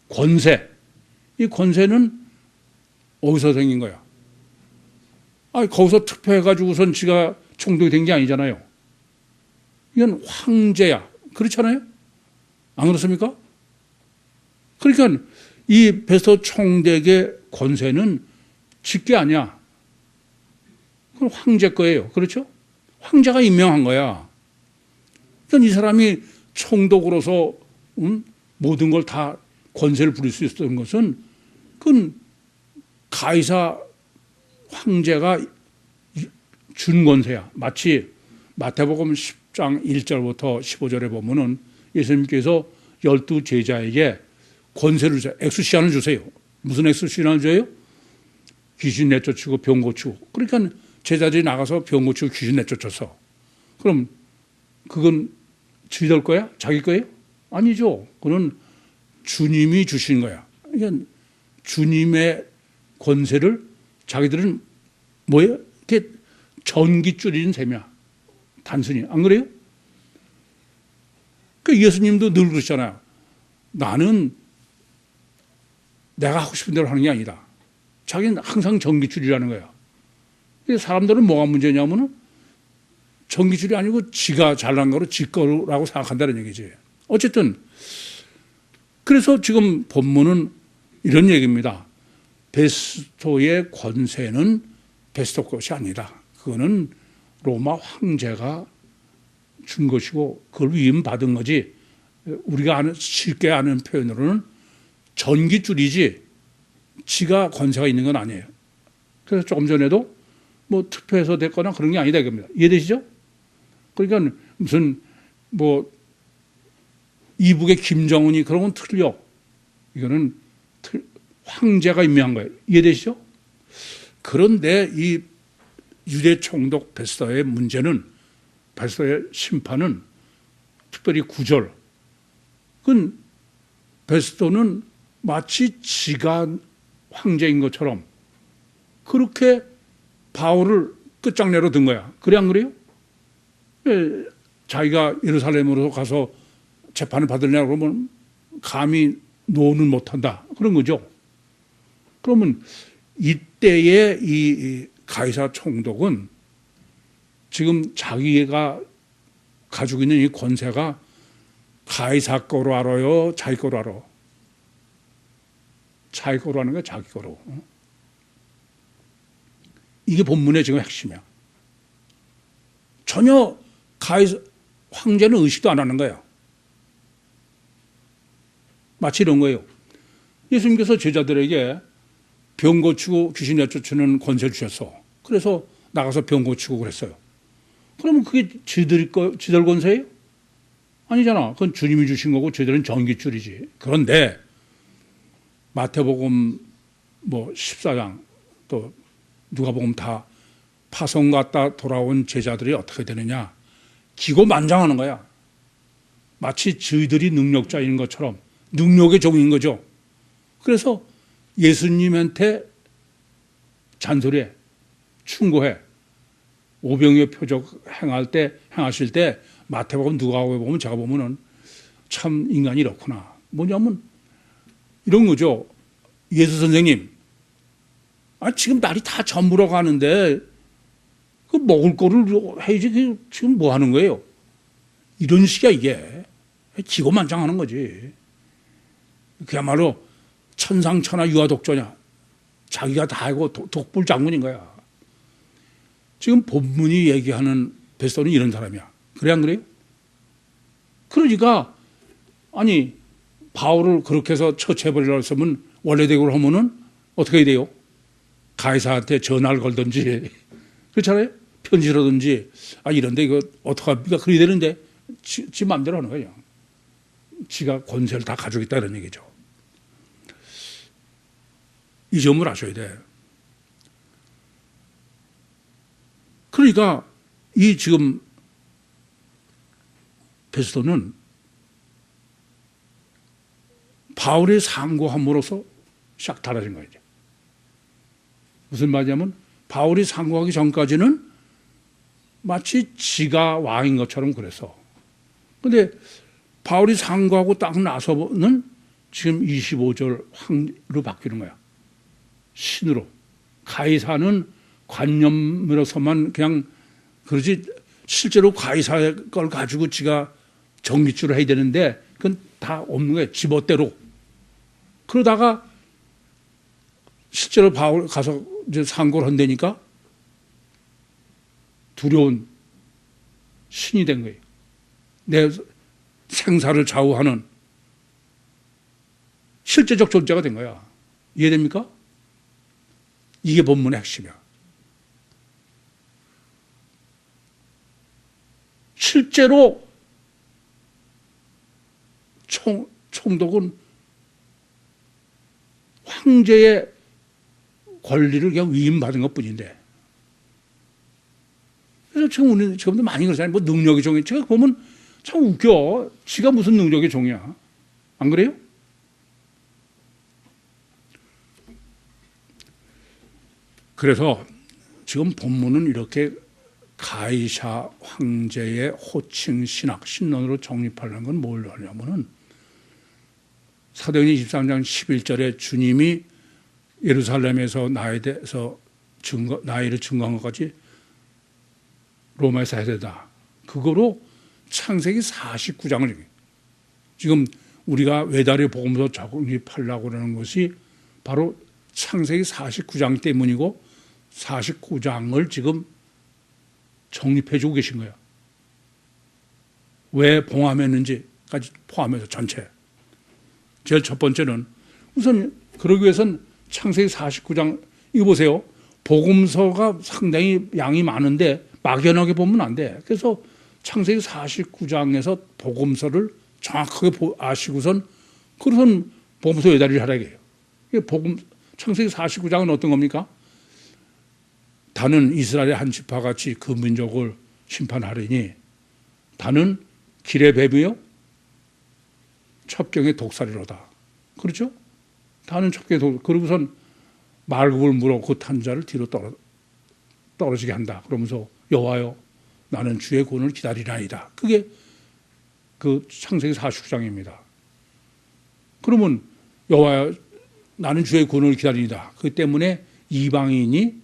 권세, 이 권세는 어디서 생긴 거야? 거기서 투표해가지고선 지가 총독이 된 게 아니잖아요. 이건 황제야. 그렇잖아요? 안 그렇습니까? 그러니까 이 베스도 총독의 권세는 직계 아니야. 그건 황제 거예요. 그렇죠? 황제가 임명한 거야. 그러니까 이 사람이 총독으로서 모든 걸 다 권세를 부릴 수 있었던 것은 그건 가이사 황제가 준 권세야. 마치 마태복음 10장 1절부터 15절에 보면은 예수님께서 12 제자에게 권세를 주세요. 엑수시안을 주세요. 무슨 엑수시안을 줘요? 귀신 내쫓고 병 고치고. 그러니까 제자들이 나가서 병 고치고 귀신 내쫓았어. 그럼 그건 지들 거야? 자기 거예요? 아니죠. 그건 주님이 주신 거야. 그러니까 주님의 권세를 자기들은 뭐예요? 이렇게 전기 줄이는 셈이야. 단순히. 안 그래요? 그러니까 예수님도 늘 그러잖아요. 나는 내가 하고 싶은 대로 하는 게 아니다. 자기는 항상 전기줄이라는 거야. 사람들은 뭐가 문제냐면은 전기줄이 아니고 지가 잘난 거로 지 거라고 생각한다는 얘기지. 어쨌든 그래서 지금 본문은 이런 얘기입니다. 베스토의 권세는 베스토 것이 아니다. 그거는 로마 황제가 준 것이고 그걸 위임받은 거지, 우리가 쉽게 아는 표현으로는 전깃줄이지 지가 권세가 있는 건 아니에요. 그래서 조금 전에도 뭐 투표해서 됐거나 그런 게 아니다 이겁니다. 이해되시죠? 그러니까 무슨 뭐 이북의 김정은이 그런 건 틀려. 이거는 황제가 임명한 거예요. 이해되시죠? 그런데 이 유대 총독 베스토의 문제는, 베스토의 심판은 특별히 9절. 그건 베스토는 마치 지가 황제인 것처럼 그렇게 바울을 끝장내러 든 거야. 그래 안 그래요? 자기가 예루살렘으로 가서 재판을 받으려고 그러면 감히 노는 못한다. 그런 거죠. 그러면 이때의 이 가이사 총독은 지금 자기가 가지고 있는 이 권세가 가이사 거로 알아요? 자기 거로 알아? 자기 거로 하는 거야? 자기 거로? 이게 본문의 지금 핵심이야. 전혀 가이사 황제는 의식도 안 하는 거예요. 마치 이런 거예요. 예수님께서 제자들에게 병 고치고 귀신 내쫓는 권세를 주셨어. 그래서 나가서 병 고치고 그랬어요. 그러면 그게 지들 권세예요? 아니잖아. 그건 주님이 주신 거고 저희들은 전깃줄이지. 그런데 마태복음 뭐 14장 또 누가복음 다 파송 갔다 돌아온 제자들이 어떻게 되느냐. 기고만장하는 거야. 마치 저희들이 능력자인 것처럼 능력의 종인 거죠. 그래서 예수님한테 잔소리해, 충고해. 오병이어 표적 행하실 때 마태복음 누가복음에 보면 제가 보면은 참 인간이 이렇구나. 뭐냐면 이런 거죠. 예수 선생님, 지금 날이 다 저물어 가는데 그 먹을 거를 해야지. 지금 뭐 하는 거예요? 이런 식이야 이게. 기고만장하는 거지. 그야말로 천상천하 유아독조냐. 자기가 다 알고 독불 장군인 거야. 지금 본문이 얘기하는 베스토는 이런 사람이야. 그래 안 그래요? 그러니까 아니 바울을 그렇게 해서 처치해버리려고 했으면 원래대로 하면은 어떻게 해야 돼요? 가이사한테 전화를 걸든지 그렇잖아요? 편지라든지 이런데 이거 어떡합니까? 그래야 되는데 지 마음대로 하는 거예요. 지가 권세를 다 가지고 있다 이런 얘기죠. 이 점을 아셔야 돼. 그러니까 이 지금 베스토는 바울의 상고함으로써 싹 달라진 거예요. 무슨 말이냐면 바울이 상고하기 전까지는 마치 지가 왕인 것처럼 그래서. 그런데 바울이 상고하고 딱 나서는 지금 25절 황으로 바뀌는 거야. 신으로. 가이사는 관념으로서만 그냥 그러지 실제로 가이사 걸 가지고 지가 전깃줄을 해야 되는데 그건 다 없는 거예요. 지멋대로. 그러다가 실제로 바울 가서 이제 상고를 한다니까 두려운 신이 된 거예요. 내 생사를 좌우하는 실제적 존재가 된 거야. 이해됩니까? 이게 본문의 핵심이야. 실제로 총독은 황제의 권리를 그냥 위임받은 것 뿐인데. 그래서 지금 우리 지금도 많이 그러잖아요. 뭐 능력의 종이. 제가 보면 참 웃겨. 지가 무슨 능력의 종이야. 안 그래요? 그래서 지금 본문은 이렇게 가이사 황제의 호칭 신학, 신론으로 정립하려는 건 뭘 하냐면은 사도행전 23장 11절에 주님이 예루살렘에서 나에 대해서 나이를 증거한 것까지 로마에서 해야 되다. 그거로 창세기 49장을 지금 우리가 외다리 복음서 정립하려고 하는 것이 바로 창세기 49장 때문이고 49장을 지금 정립해주고 계신 거예요. 왜 봉함했는지까지 포함해서 전체. 제일 첫 번째는 우선 그러기 위해서는 창세기 49장 이거 보세요. 복음서가 상당히 양이 많은데 막연하게 보면 안 돼. 그래서 창세기 49장에서 복음서를 정확하게 아시고선 그것은 복음서 외다리를 하라 이게요. 창세기 49장은 어떤 겁니까? 다는 이스라엘의 한 지파같이 그 민족을 심판하리니 다는 길의 뱀이요 첩경의 독살이로다. 그렇죠? 다는 첩경의 독살. 그러고선 말굽을 물어 그 탄자를 뒤로 떨어지게 한다. 그러면서 여호와여 나는 주의 구원을 기다리나이다. 그게 그 창세기 49장입니다. 그러면 여호와여 나는 주의 구원을 기다리다. 그 때문에 이방인이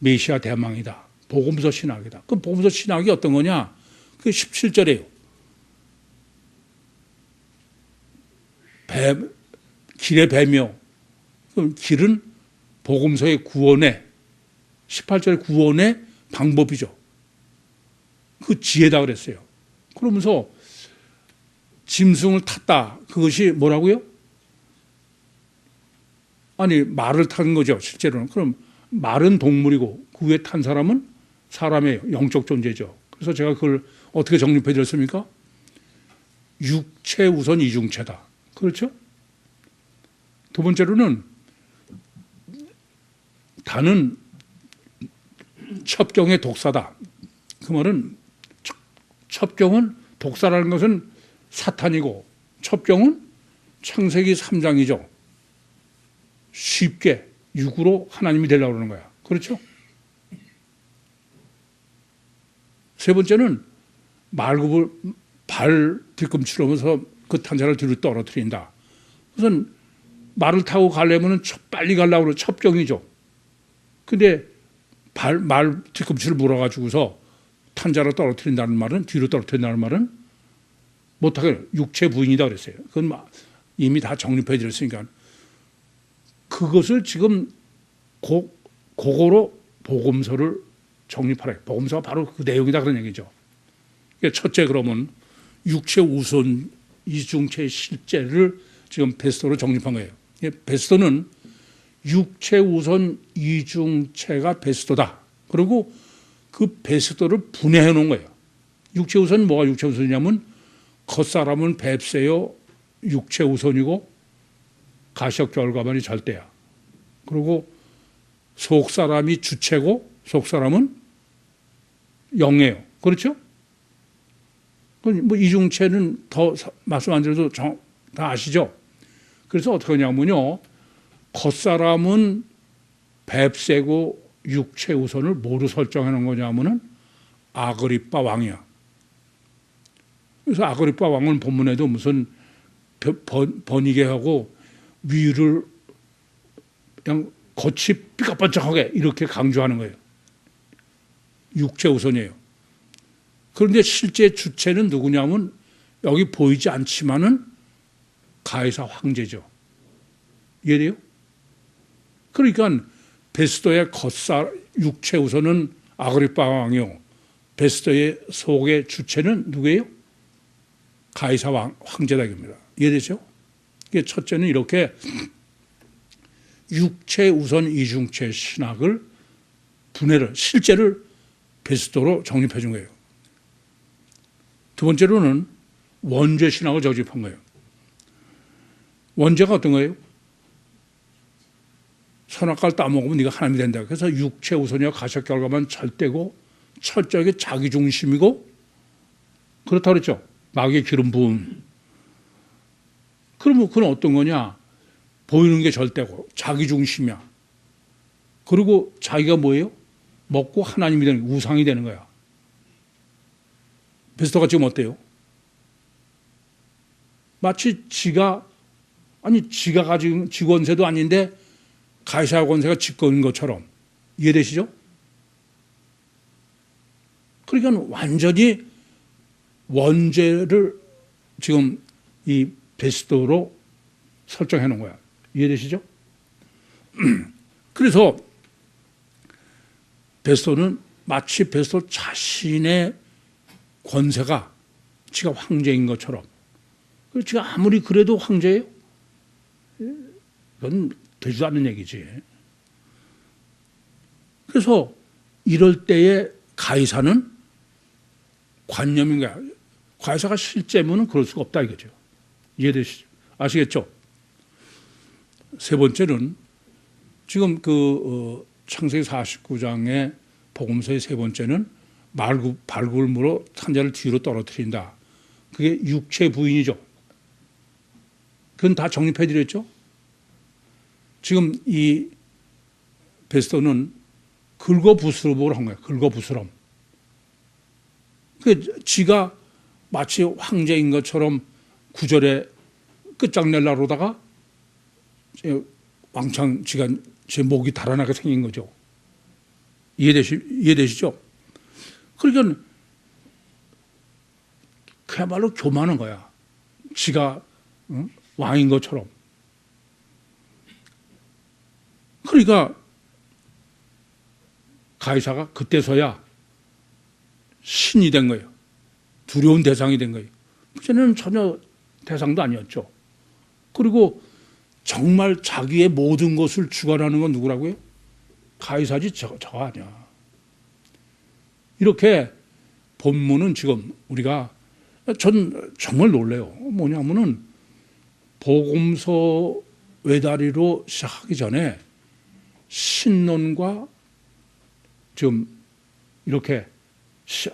메시아 대망이다. 복음서 신학이다. 그 복음서 신학이 어떤 거냐? 그게 17절이에요. 길의 뱀이요. 그럼 길은 복음서의 구원의 18절의 구원의 방법이죠. 그 지혜다 그랬어요. 그러면서 짐승을 탔다. 그것이 뭐라고요? 아니 말을 탄 거죠. 실제로는. 그럼 말은 동물이고 그 위에 탄 사람은 사람의 영적 존재죠. 그래서 제가 그걸 어떻게 정립해 드렸습니까? 육체 우선 이중체다. 그렇죠? 두 번째로는 다는 첩경의 독사다. 그 말은 첩경은 독사라는 것은 사탄이고 첩경은 창세기 3장이죠. 쉽게 육으로 하나님이 되려고 그러는 거야. 그렇죠? 세 번째는 말굽을 발 뒤꿈치로 하면서 그 탄자를 뒤로 떨어뜨린다. 우선 말을 타고 가려면 빨리 가려고 그러면 첩경이죠. 근데 말 뒤꿈치를 물어가지고서 탄자로 떨어뜨린다는 말은, 뒤로 떨어뜨린다는 말은 못하게 육체 부인이다 그랬어요. 그건 이미 다 정립해 드렸으니까. 그것을 지금 그거로 복음서를 정립하라. 복음서가 바로 그 내용이다 그런 얘기죠. 첫째 그러면 육체 우선 이중체의 실제를 지금 베스도로 정립한 거예요. 베스도는 육체 우선 이중체가 베스도다. 그리고 그 베스도를 분해해 놓은 거예요. 육체 우선 뭐가 육체 우선이냐면 겉사람은 뱁새요 육체 우선이고 가시적 결과만이 절대야. 그리고 속사람이 주체고 속사람은 영이에요. 그렇죠? 뭐 이중체는 더 말씀 안 드려도 다 아시죠? 그래서 어떻게 하냐면요. 겉사람은 뱁새고 육체 우선을 뭐로 설정해 놓은 거냐면은 아그리빠 왕이야. 그래서 아그리빠 왕은 본문에도 무슨 번이게 하고 위를 그냥 겉이 삐까뻔쩍하게 이렇게 강조하는 거예요. 육체 우선이에요. 그런데 실제 주체는 누구냐면 여기 보이지 않지만은 가이사 황제죠. 이해돼요? 그러니까 베스도의 육체 우선은 아그리빠 왕이요. 베스도의 속의 주체는 누구예요? 가이사 황제다 이겁니다. 이해되죠? 첫째는 이렇게 육체 우선 이중체 신학을 분해를 실제를 베스도로 정립해 준 거예요. 두 번째로는 원죄 신학을 정립한 거예요. 원죄가 어떤 거예요? 선악과를 따먹으면 네가 하나님이 된다. 그래서 육체 우선이와 가시적 결과만 절대고 철저하게 자기 중심이고 그렇다고 그랬죠. 마귀의 기름 부음. 그러면 그건 어떤 거냐? 보이는 게 절대고 자기 중심이야. 그리고 자기가 뭐예요? 먹고 하나님이 되는 우상이 되는 거야. 베스도가 지금 어때요? 마치 지가 가진 지 권세도 아닌데 가이사 권세가 지 거인 것처럼 이해되시죠? 그러니까 완전히 원죄를 지금 이 베스토로 설정해 놓은 거야. 이해되시죠? 그래서 베스토는 마치 베스토 자신의 권세가 지가 황제인 것처럼, 지가 아무리 그래도 황제예요? 그건 되지도 않는 얘기지. 그래서 이럴 때에 가이사는 관념인 거야. 가이사가 실제면은 그럴 수가 없다 이거죠. 이해되시죠? 아시겠죠? 세 번째는 지금 창세기 49장의 복음서의 세 번째는 발굴물로 산자를 뒤로 떨어뜨린다. 그게 육체 부인이죠. 그건 다 정립해 드렸죠. 지금 이 베스토는 긁어부스럼으로 한 거예요. 긁어부스럼. 지가 마치 황제인 것처럼 구절에 끝장내려다가 왕창 지가 제 목이 달아나게 생긴 거죠. 이해되시죠? 그러니까 그야말로 교만한 거야. 지가 왕인 것처럼. 그러니까 가이사가 그때서야 신이 된 거예요. 두려운 대상이 된 거예요. 그전에는 전혀 대상도 아니었죠. 그리고 정말 자기의 모든 것을 주관하는 건 누구라고요? 가이사지 저 아니야. 이렇게 본문은 지금 우리가 전 정말 놀래요. 뭐냐면은 복음서 외다리로 시작하기 전에 신론과 지금 이렇게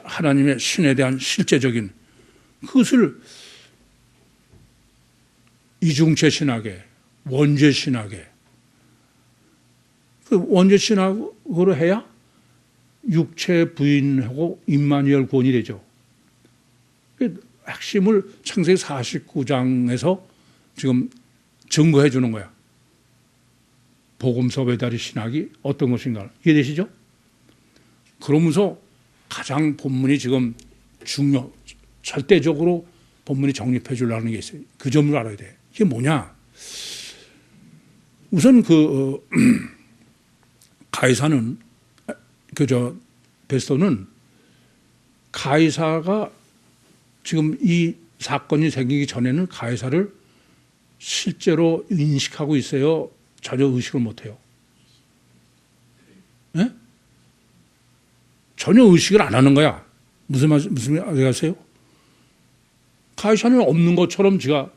하나님의 신에 대한 실제적인 그것을 이중체 신학에, 원죄 신학에, 그 원죄 신학으로 해야 육체 부인하고 임마누엘 구원이 되죠. 핵심을 창세기 49장에서 지금 증거해 주는 거야. 복음서 외다리 신학이 어떤 것인가 이해되시죠? 그러면서 가장 본문이 지금 절대적으로 본문이 정립해 주려는 게 있어요. 그 점을 알아야 돼. 이게 뭐냐? 우선 가이사는 베스토는 가이사가 지금 이 사건이 생기기 전에는 가이사를 실제로 인식하고 있어요? 전혀 의식을 못해요. 네? 전혀 의식을 안 하는 거야. 무슨 말 아세요? 가이사는 없는 것처럼 지가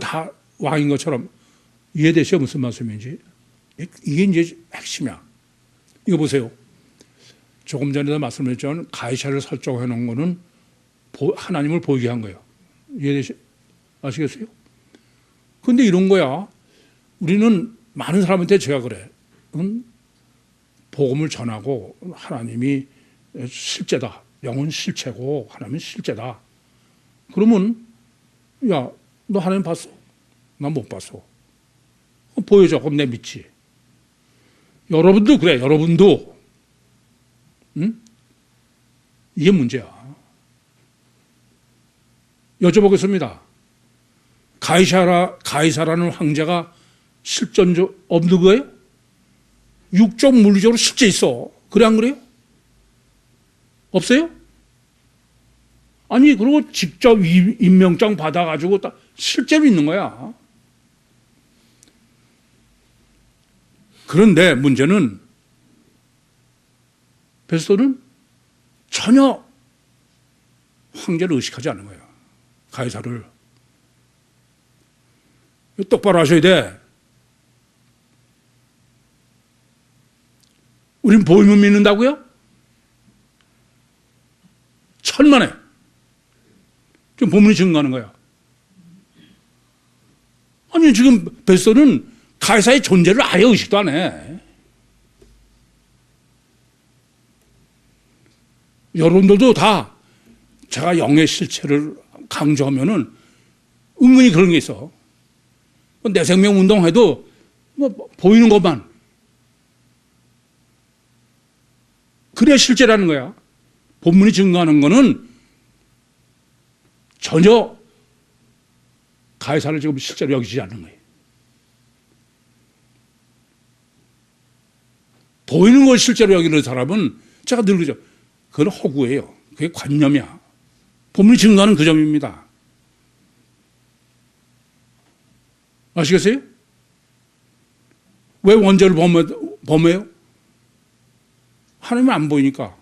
다 왕인 것처럼 이해되시죠? 무슨 말씀인지. 이게 이제 핵심이야. 이거 보세요. 조금 전에도 말씀드렸지만 가이사를 설정해 놓은 거는 하나님을 보이게 한 거예요. 아시겠어요? 근데 이런 거야. 우리는 많은 사람한테 제가 그래. 복음을 전하고 하나님이 실제다. 영은 실체고 하나님은 실제다. 그러면 야, 너 하나님 봤어? 나 못 봤어. 보여줘. 그럼 내 믿지. 여러분도 그래. 여러분도. 응? 이게 문제야. 여쭤보겠습니다. 가이사라는 황제가 실존적 없는 거예요? 육적 물리적으로 실제 있어. 그래 안 그래요? 없어요? 아니 그리고 직접 임명장 받아가지고 딱 실제로 있는 거야. 그런데 문제는 베스토는 전혀 황제를 의식하지 않는 거야. 가이사를. 똑바로 하셔야 돼. 우린 보이면 믿는다고요? 천만에. 지금 본문이 증거하는 거야. 아니 지금 베스토는 가이사의 존재를 아예 의식도 안 해. 여러분들도 다 제가 영의 실체를 강조하면은 은근히 그런 게 있어. 내 생명 운동해도 뭐 보이는 것만. 그래야 실제라는 거야. 본문이 증거하는 거는 전혀 가해사를 지금 실제로 여기지 않는 거예요. 보이는 걸 실제로 여기는 사람은 제가 늘 그러죠. 그건 허구예요. 그게 관념이야. 본문이 증거하는 그 점입니다. 아시겠어요? 왜 원죄를 범해요? 하나님은 안 보이니까.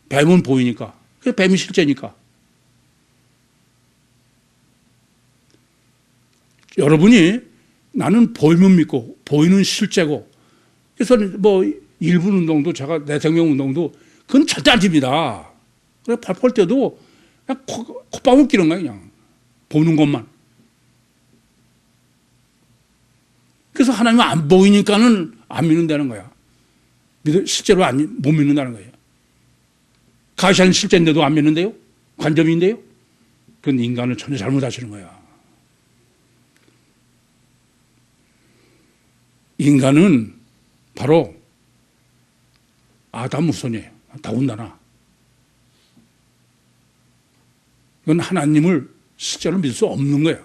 뱀은 보이니까. 그게 뱀이 실제니까. 여러분이 나는 보이면 믿고 보이는 실제고 그래서 뭐 일부 운동도 제가 내 생명 운동도 그건 절대 안 집니다. 그래 발표할 때도 그냥 콧방울 끼는 거야 그냥 보는 것만. 그래서 하나님은 안 보이니까는 안 믿는다는 거야. 실제로 못 믿는다는 거예요. 가시는 실제인데도 안 믿는데요? 관점인데요? 그건 인간을 전혀 잘못하시는 거야. 인간은 바로 아담 후손이에요. 더군다나. 그건 하나님을 실제로 믿을 수 없는 거야.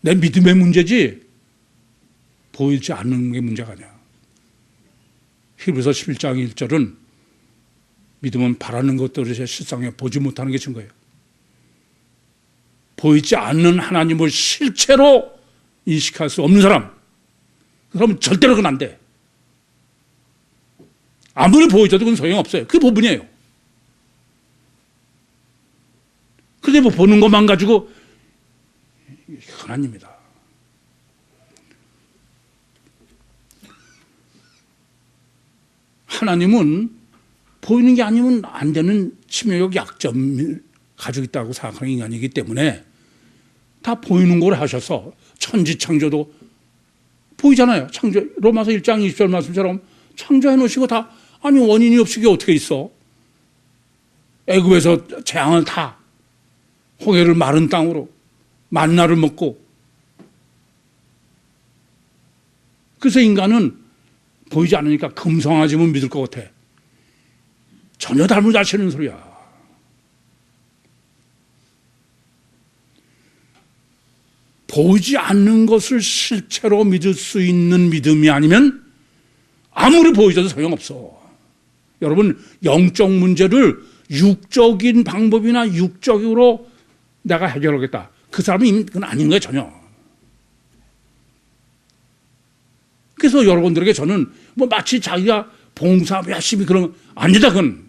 내 믿음의 문제지 보이지 않는 게 문제가 아니야. 히브리서 11장 1절은 믿음은 바라는 것들을 실상에 보지 못하는 게 증거예요. 보이지 않는 하나님을 실체로 인식할 수 없는 사람, 그 사람은 절대로 그건 안 돼. 아무리 보여줘도 그건 소용없어요. 그게 부분이에요. 그런데 뭐 보는 것만 가지고 하나님입니다. 하나님은 보이는 게 아니면 안 되는 치명적 약점을 가지고 있다고 생각하는 인간이기 때문에 다 보이는 걸 하셔서 천지창조도 보이잖아요. 창조, 로마서 1장 20절 말씀처럼 창조해 놓으시고 다, 아니 원인이 없이 이게 어떻게 있어? 애굽에서 재앙을 타 홍해를 마른 땅으로 만나를 먹고, 그래서 인간은 보이지 않으니까 금성아지면 믿을 것 같아. 전혀 잘못하시는 소리야. 보이지 않는 것을 실체로 믿을 수 있는 믿음이 아니면 아무리 보여줘도 소용없어. 여러분, 영적 문제를 육적인 방법이나 육적으로 내가 해결하겠다. 그 사람은 이미 그건 아닌 거예요, 전혀. 그래서 여러분들에게 저는 뭐 마치 자기가 봉사 열심히 그런 거 아니다, 그건.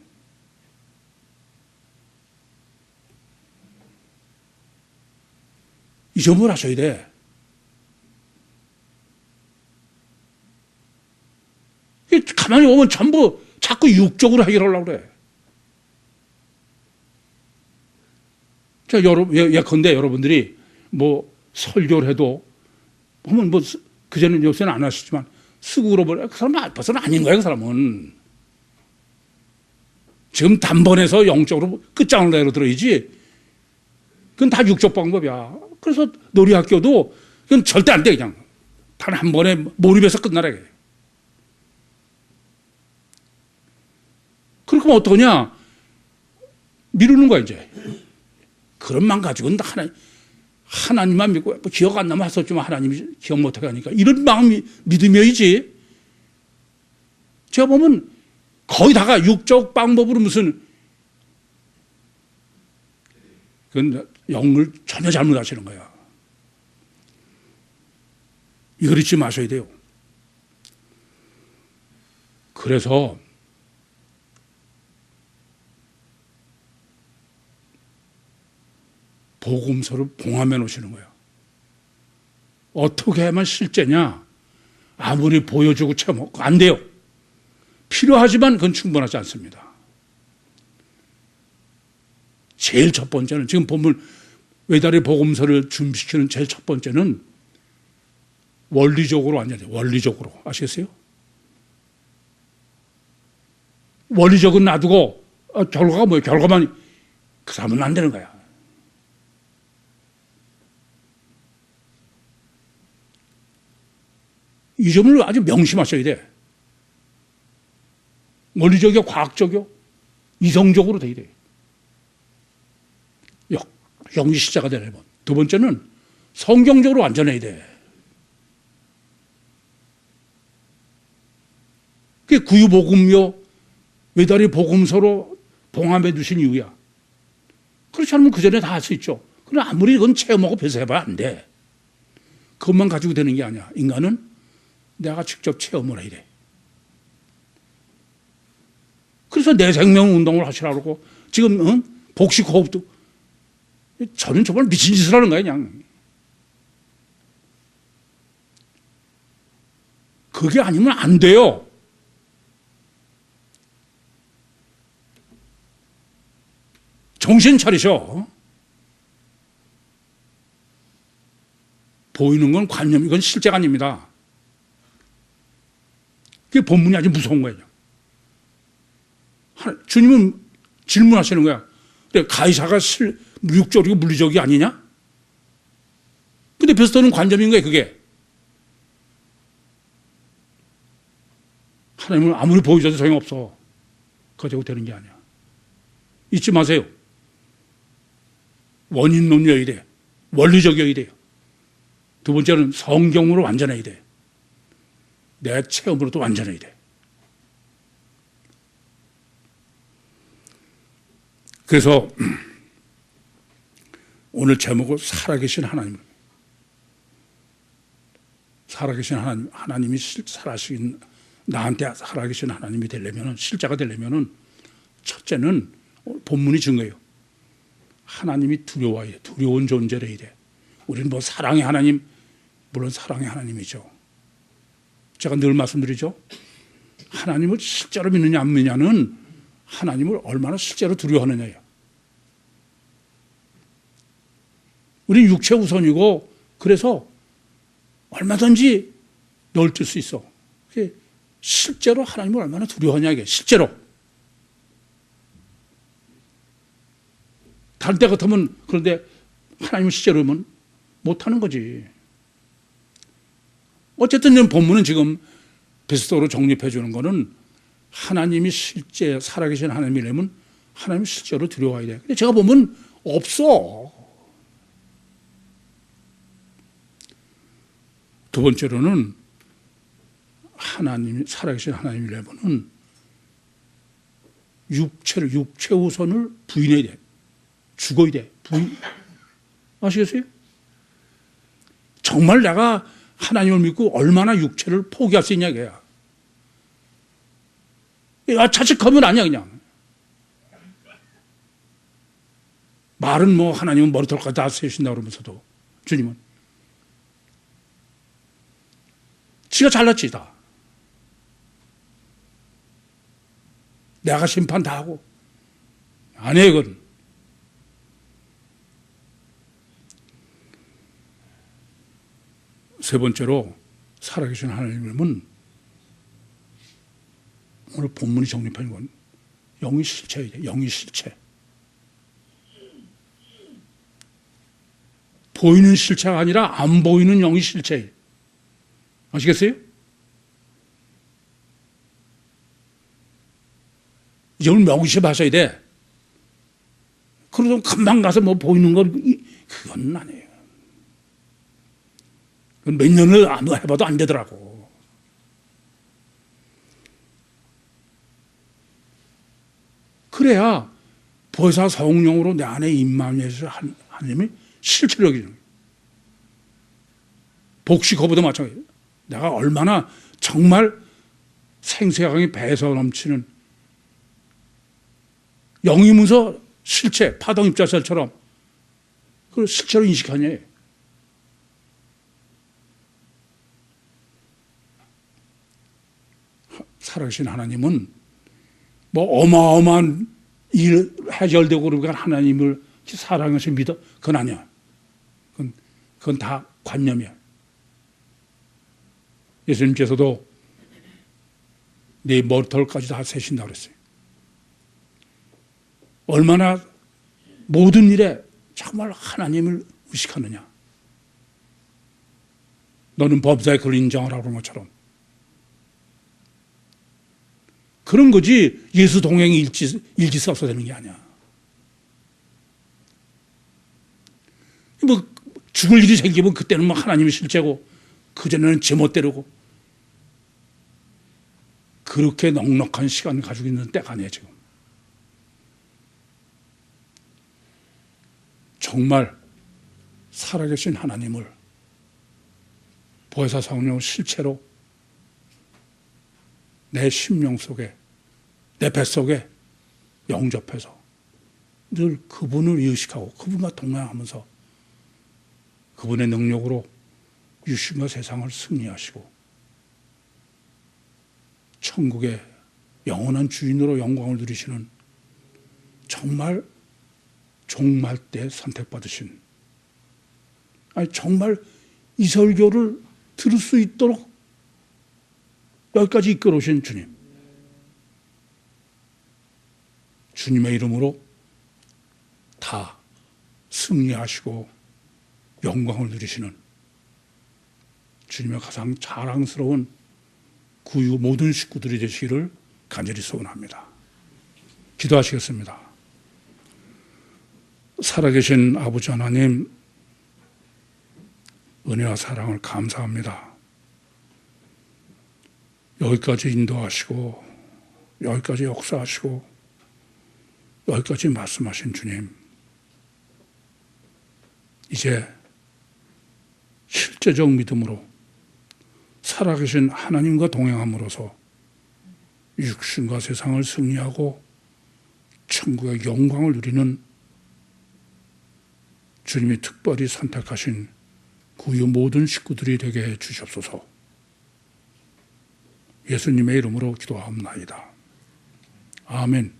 이 점을 하셔야 돼. 가만히 보면 전부 자꾸 육적으로 해결하려고 그래. 자, 예컨대 여러분들이 뭐 설교를 해도 보면 뭐 그전에는 요새는 안 하시지만 수국으로 보래. 그 사람은 벌써는 아닌 거예요, 그 사람은. 지금 단번에서 영적으로 끝장을 내려 들어야지. 그건 다 육적 방법이야. 그래서 놀이학교도 그건 절대 안 돼, 그냥. 단 한 번에 몰입해서 끝나라. 그렇게 하면 어떠냐? 미루는 거야, 이제. 그런 마음 가지고는 하나님만 믿고, 뭐 기억 안 나면 하셨지만 하나님이 기억 못하게 하니까. 이런 마음이 믿음이어야지. 제가 보면 거의 다가 육적 방법으로 무슨, 그건 영을 전혀 잘못하시는 거야. 이걸 잊지 마셔야 돼요. 그래서 복음서를 봉함해 놓으시는 거예요. 어떻게 하면 실제냐? 아무리 보여주고 채먹고 안 돼요. 필요하지만 그건 충분하지 않습니다. 제일 첫 번째는 지금 보면 외다리 복음서를 준비시키는 제일 첫 번째는 원리적으로 아니야. 원리적으로. 아시겠어요? 원리적은 놔두고 결과가 뭐예요? 결과만 그 사람은 안 되는 거야. 이 점을 아주 명심하셔야 돼. 원리적이요, 과학적이요, 이성적으로 돼야 돼. 영이 실제가 되려면. 두 번째는 성경적으로 완전해야 돼. 그게 구유복음요 외다리 복음서로 봉함해 두신 이유야. 그렇지 않으면 그 전에 다 할 수 있죠. 그러나 아무리 이건 체험하고 배워봐야 안 돼. 그것만 가지고 되는 게 아니야. 인간은 내가 직접 체험을 해야 돼. 그래서 내 생명 운동을 하시라고 지금 복식 호흡도 저는 정말 미친 짓을 하는 거야 그냥. 그게 아니면 안 돼요. 정신 차리셔. 보이는 건 관념, 이건 실제가 아닙니다. 그게 본문이 아주 무서운 거예요. 주님은 질문하시는 거야. 그래, 가이사가 육적이고 물리적이 아니냐? 근데 베스터는 관점인 거예요, 그게. 하나님은 아무리 보여줘도 소용없어. 그거 되는 게 아니야. 잊지 마세요. 원인론이어야 돼. 원리적이어야 돼요. 두 번째는 성경으로 완전해야 돼. 내 체험으로도 완전해야 돼. 그래서 오늘 제목은 살아계신 하나님. 살아계신 하나님이 살아계신 나한테 살아계신 하나님이 되려면, 실제가 되려면 첫째는 본문이 증거예요. 하나님이 두려워야 돼. 두려운 존재를 해야 돼. 우리는 뭐 사랑의 하나님, 물론 사랑의 하나님이죠. 제가 늘 말씀드리죠. 하나님을 실제로 믿느냐 안 믿느냐는 하나님을 얼마나 실제로 두려워하느냐예요. 우리는 육체 우선이고 그래서 얼마든지 넓힐 수 있어. 실제로 하나님을 얼마나 두려워하냐 이게 실제로. 다른 때 같으면 그런데 하나님을 실제로 하면 못하는 거지. 어쨌든 본문은 지금 베스트로 정립해 주는 거는 하나님이 실제 살아계신 하나님이라면 하나님을 실제로 두려워해야 돼. 근데 제가 보면 없어. 두 번째로는 하나님이 살아계신 하나님이라면은 육체 우선을 부인해야 돼. 죽어야 돼. 아시겠어요? 정말 내가 하나님을 믿고 얼마나 육체를 포기할 수 있냐 이거야. 자책하면 아니야 그냥. 말은 뭐 하나님은 머리털까지 다 세신다 그러면서도 주님은 지가 잘났지 다. 내가 심판 다 하고 안 해 이건. 세 번째로 살아계신 하나님은 오늘 본문이 정립하는 건 영이 실체예요. 영이 실체. 보이는 실체가 아니라 안 보이는 영이 실체예요. 아시겠어요? 이걸 명심하셔야 돼. 그러다 금방 가서 뭐 보이는 건 그건 아니에요. 몇 년을 해봐도 안 되더라고. 그래야 보혜사 성령으로 내 안에 임하면서 하나님이 실체를 여기는 거예요. 복식호보도 마찬가지예요. 내가 얼마나 정말 생생하게 배서 넘치는 영이면서 실체, 파동 입자설처럼 그걸 실체로 인식하냐. 살아계신 하나님은 뭐 어마어마한 일 해결되고 그러니까 하나님을 사랑해서 믿어? 그건 아니야. 그건 다 관념이야. 예수님께서도 네 머리털까지 다 세신다고 그랬어요. 얼마나 모든 일에 정말 하나님을 의식하느냐. 너는 법사에 그걸 인정하라고 그런 것처럼. 그런 거지 예수 동행 일지 써서 되는 게 아니야. 죽을 일이 생기면 그때는 뭐 하나님이 실제고 그전에는 제멋대로고 그렇게 넉넉한 시간을 가지고 있는 때가 아니에요 지금. 정말 살아계신 하나님을 보혜사 성령을 실체로 내 심령 속에 내 뱃속에 영접해서 늘 그분을 의식하고 그분과 동행하면서 그분의 능력으로 육신과 세상을 승리하시고 천국의 영원한 주인으로 영광을 누리시는 정말 종말 때 선택받으신, 아니 정말 이 설교를 들을 수 있도록 여기까지 이끌어오신 주님, 주님의 이름으로 다 승리하시고 영광을 누리시는 주님의 가장 자랑스러운 구유 모든 식구들이 되시기를 간절히 소원합니다. 기도하시겠습니다. 살아계신 아버지 하나님, 은혜와 사랑을 감사합니다. 여기까지 인도하시고 여기까지 역사하시고 여기까지 말씀하신 주님, 이제 실제적 믿음으로 살아계신 하나님과 동행함으로써 육신과 세상을 승리하고 천국의 영광을 누리는 주님이 특별히 선택하신 구유 모든 식구들이 되게 해 주시옵소서. 예수님의 이름으로 기도하옵나이다. 아멘.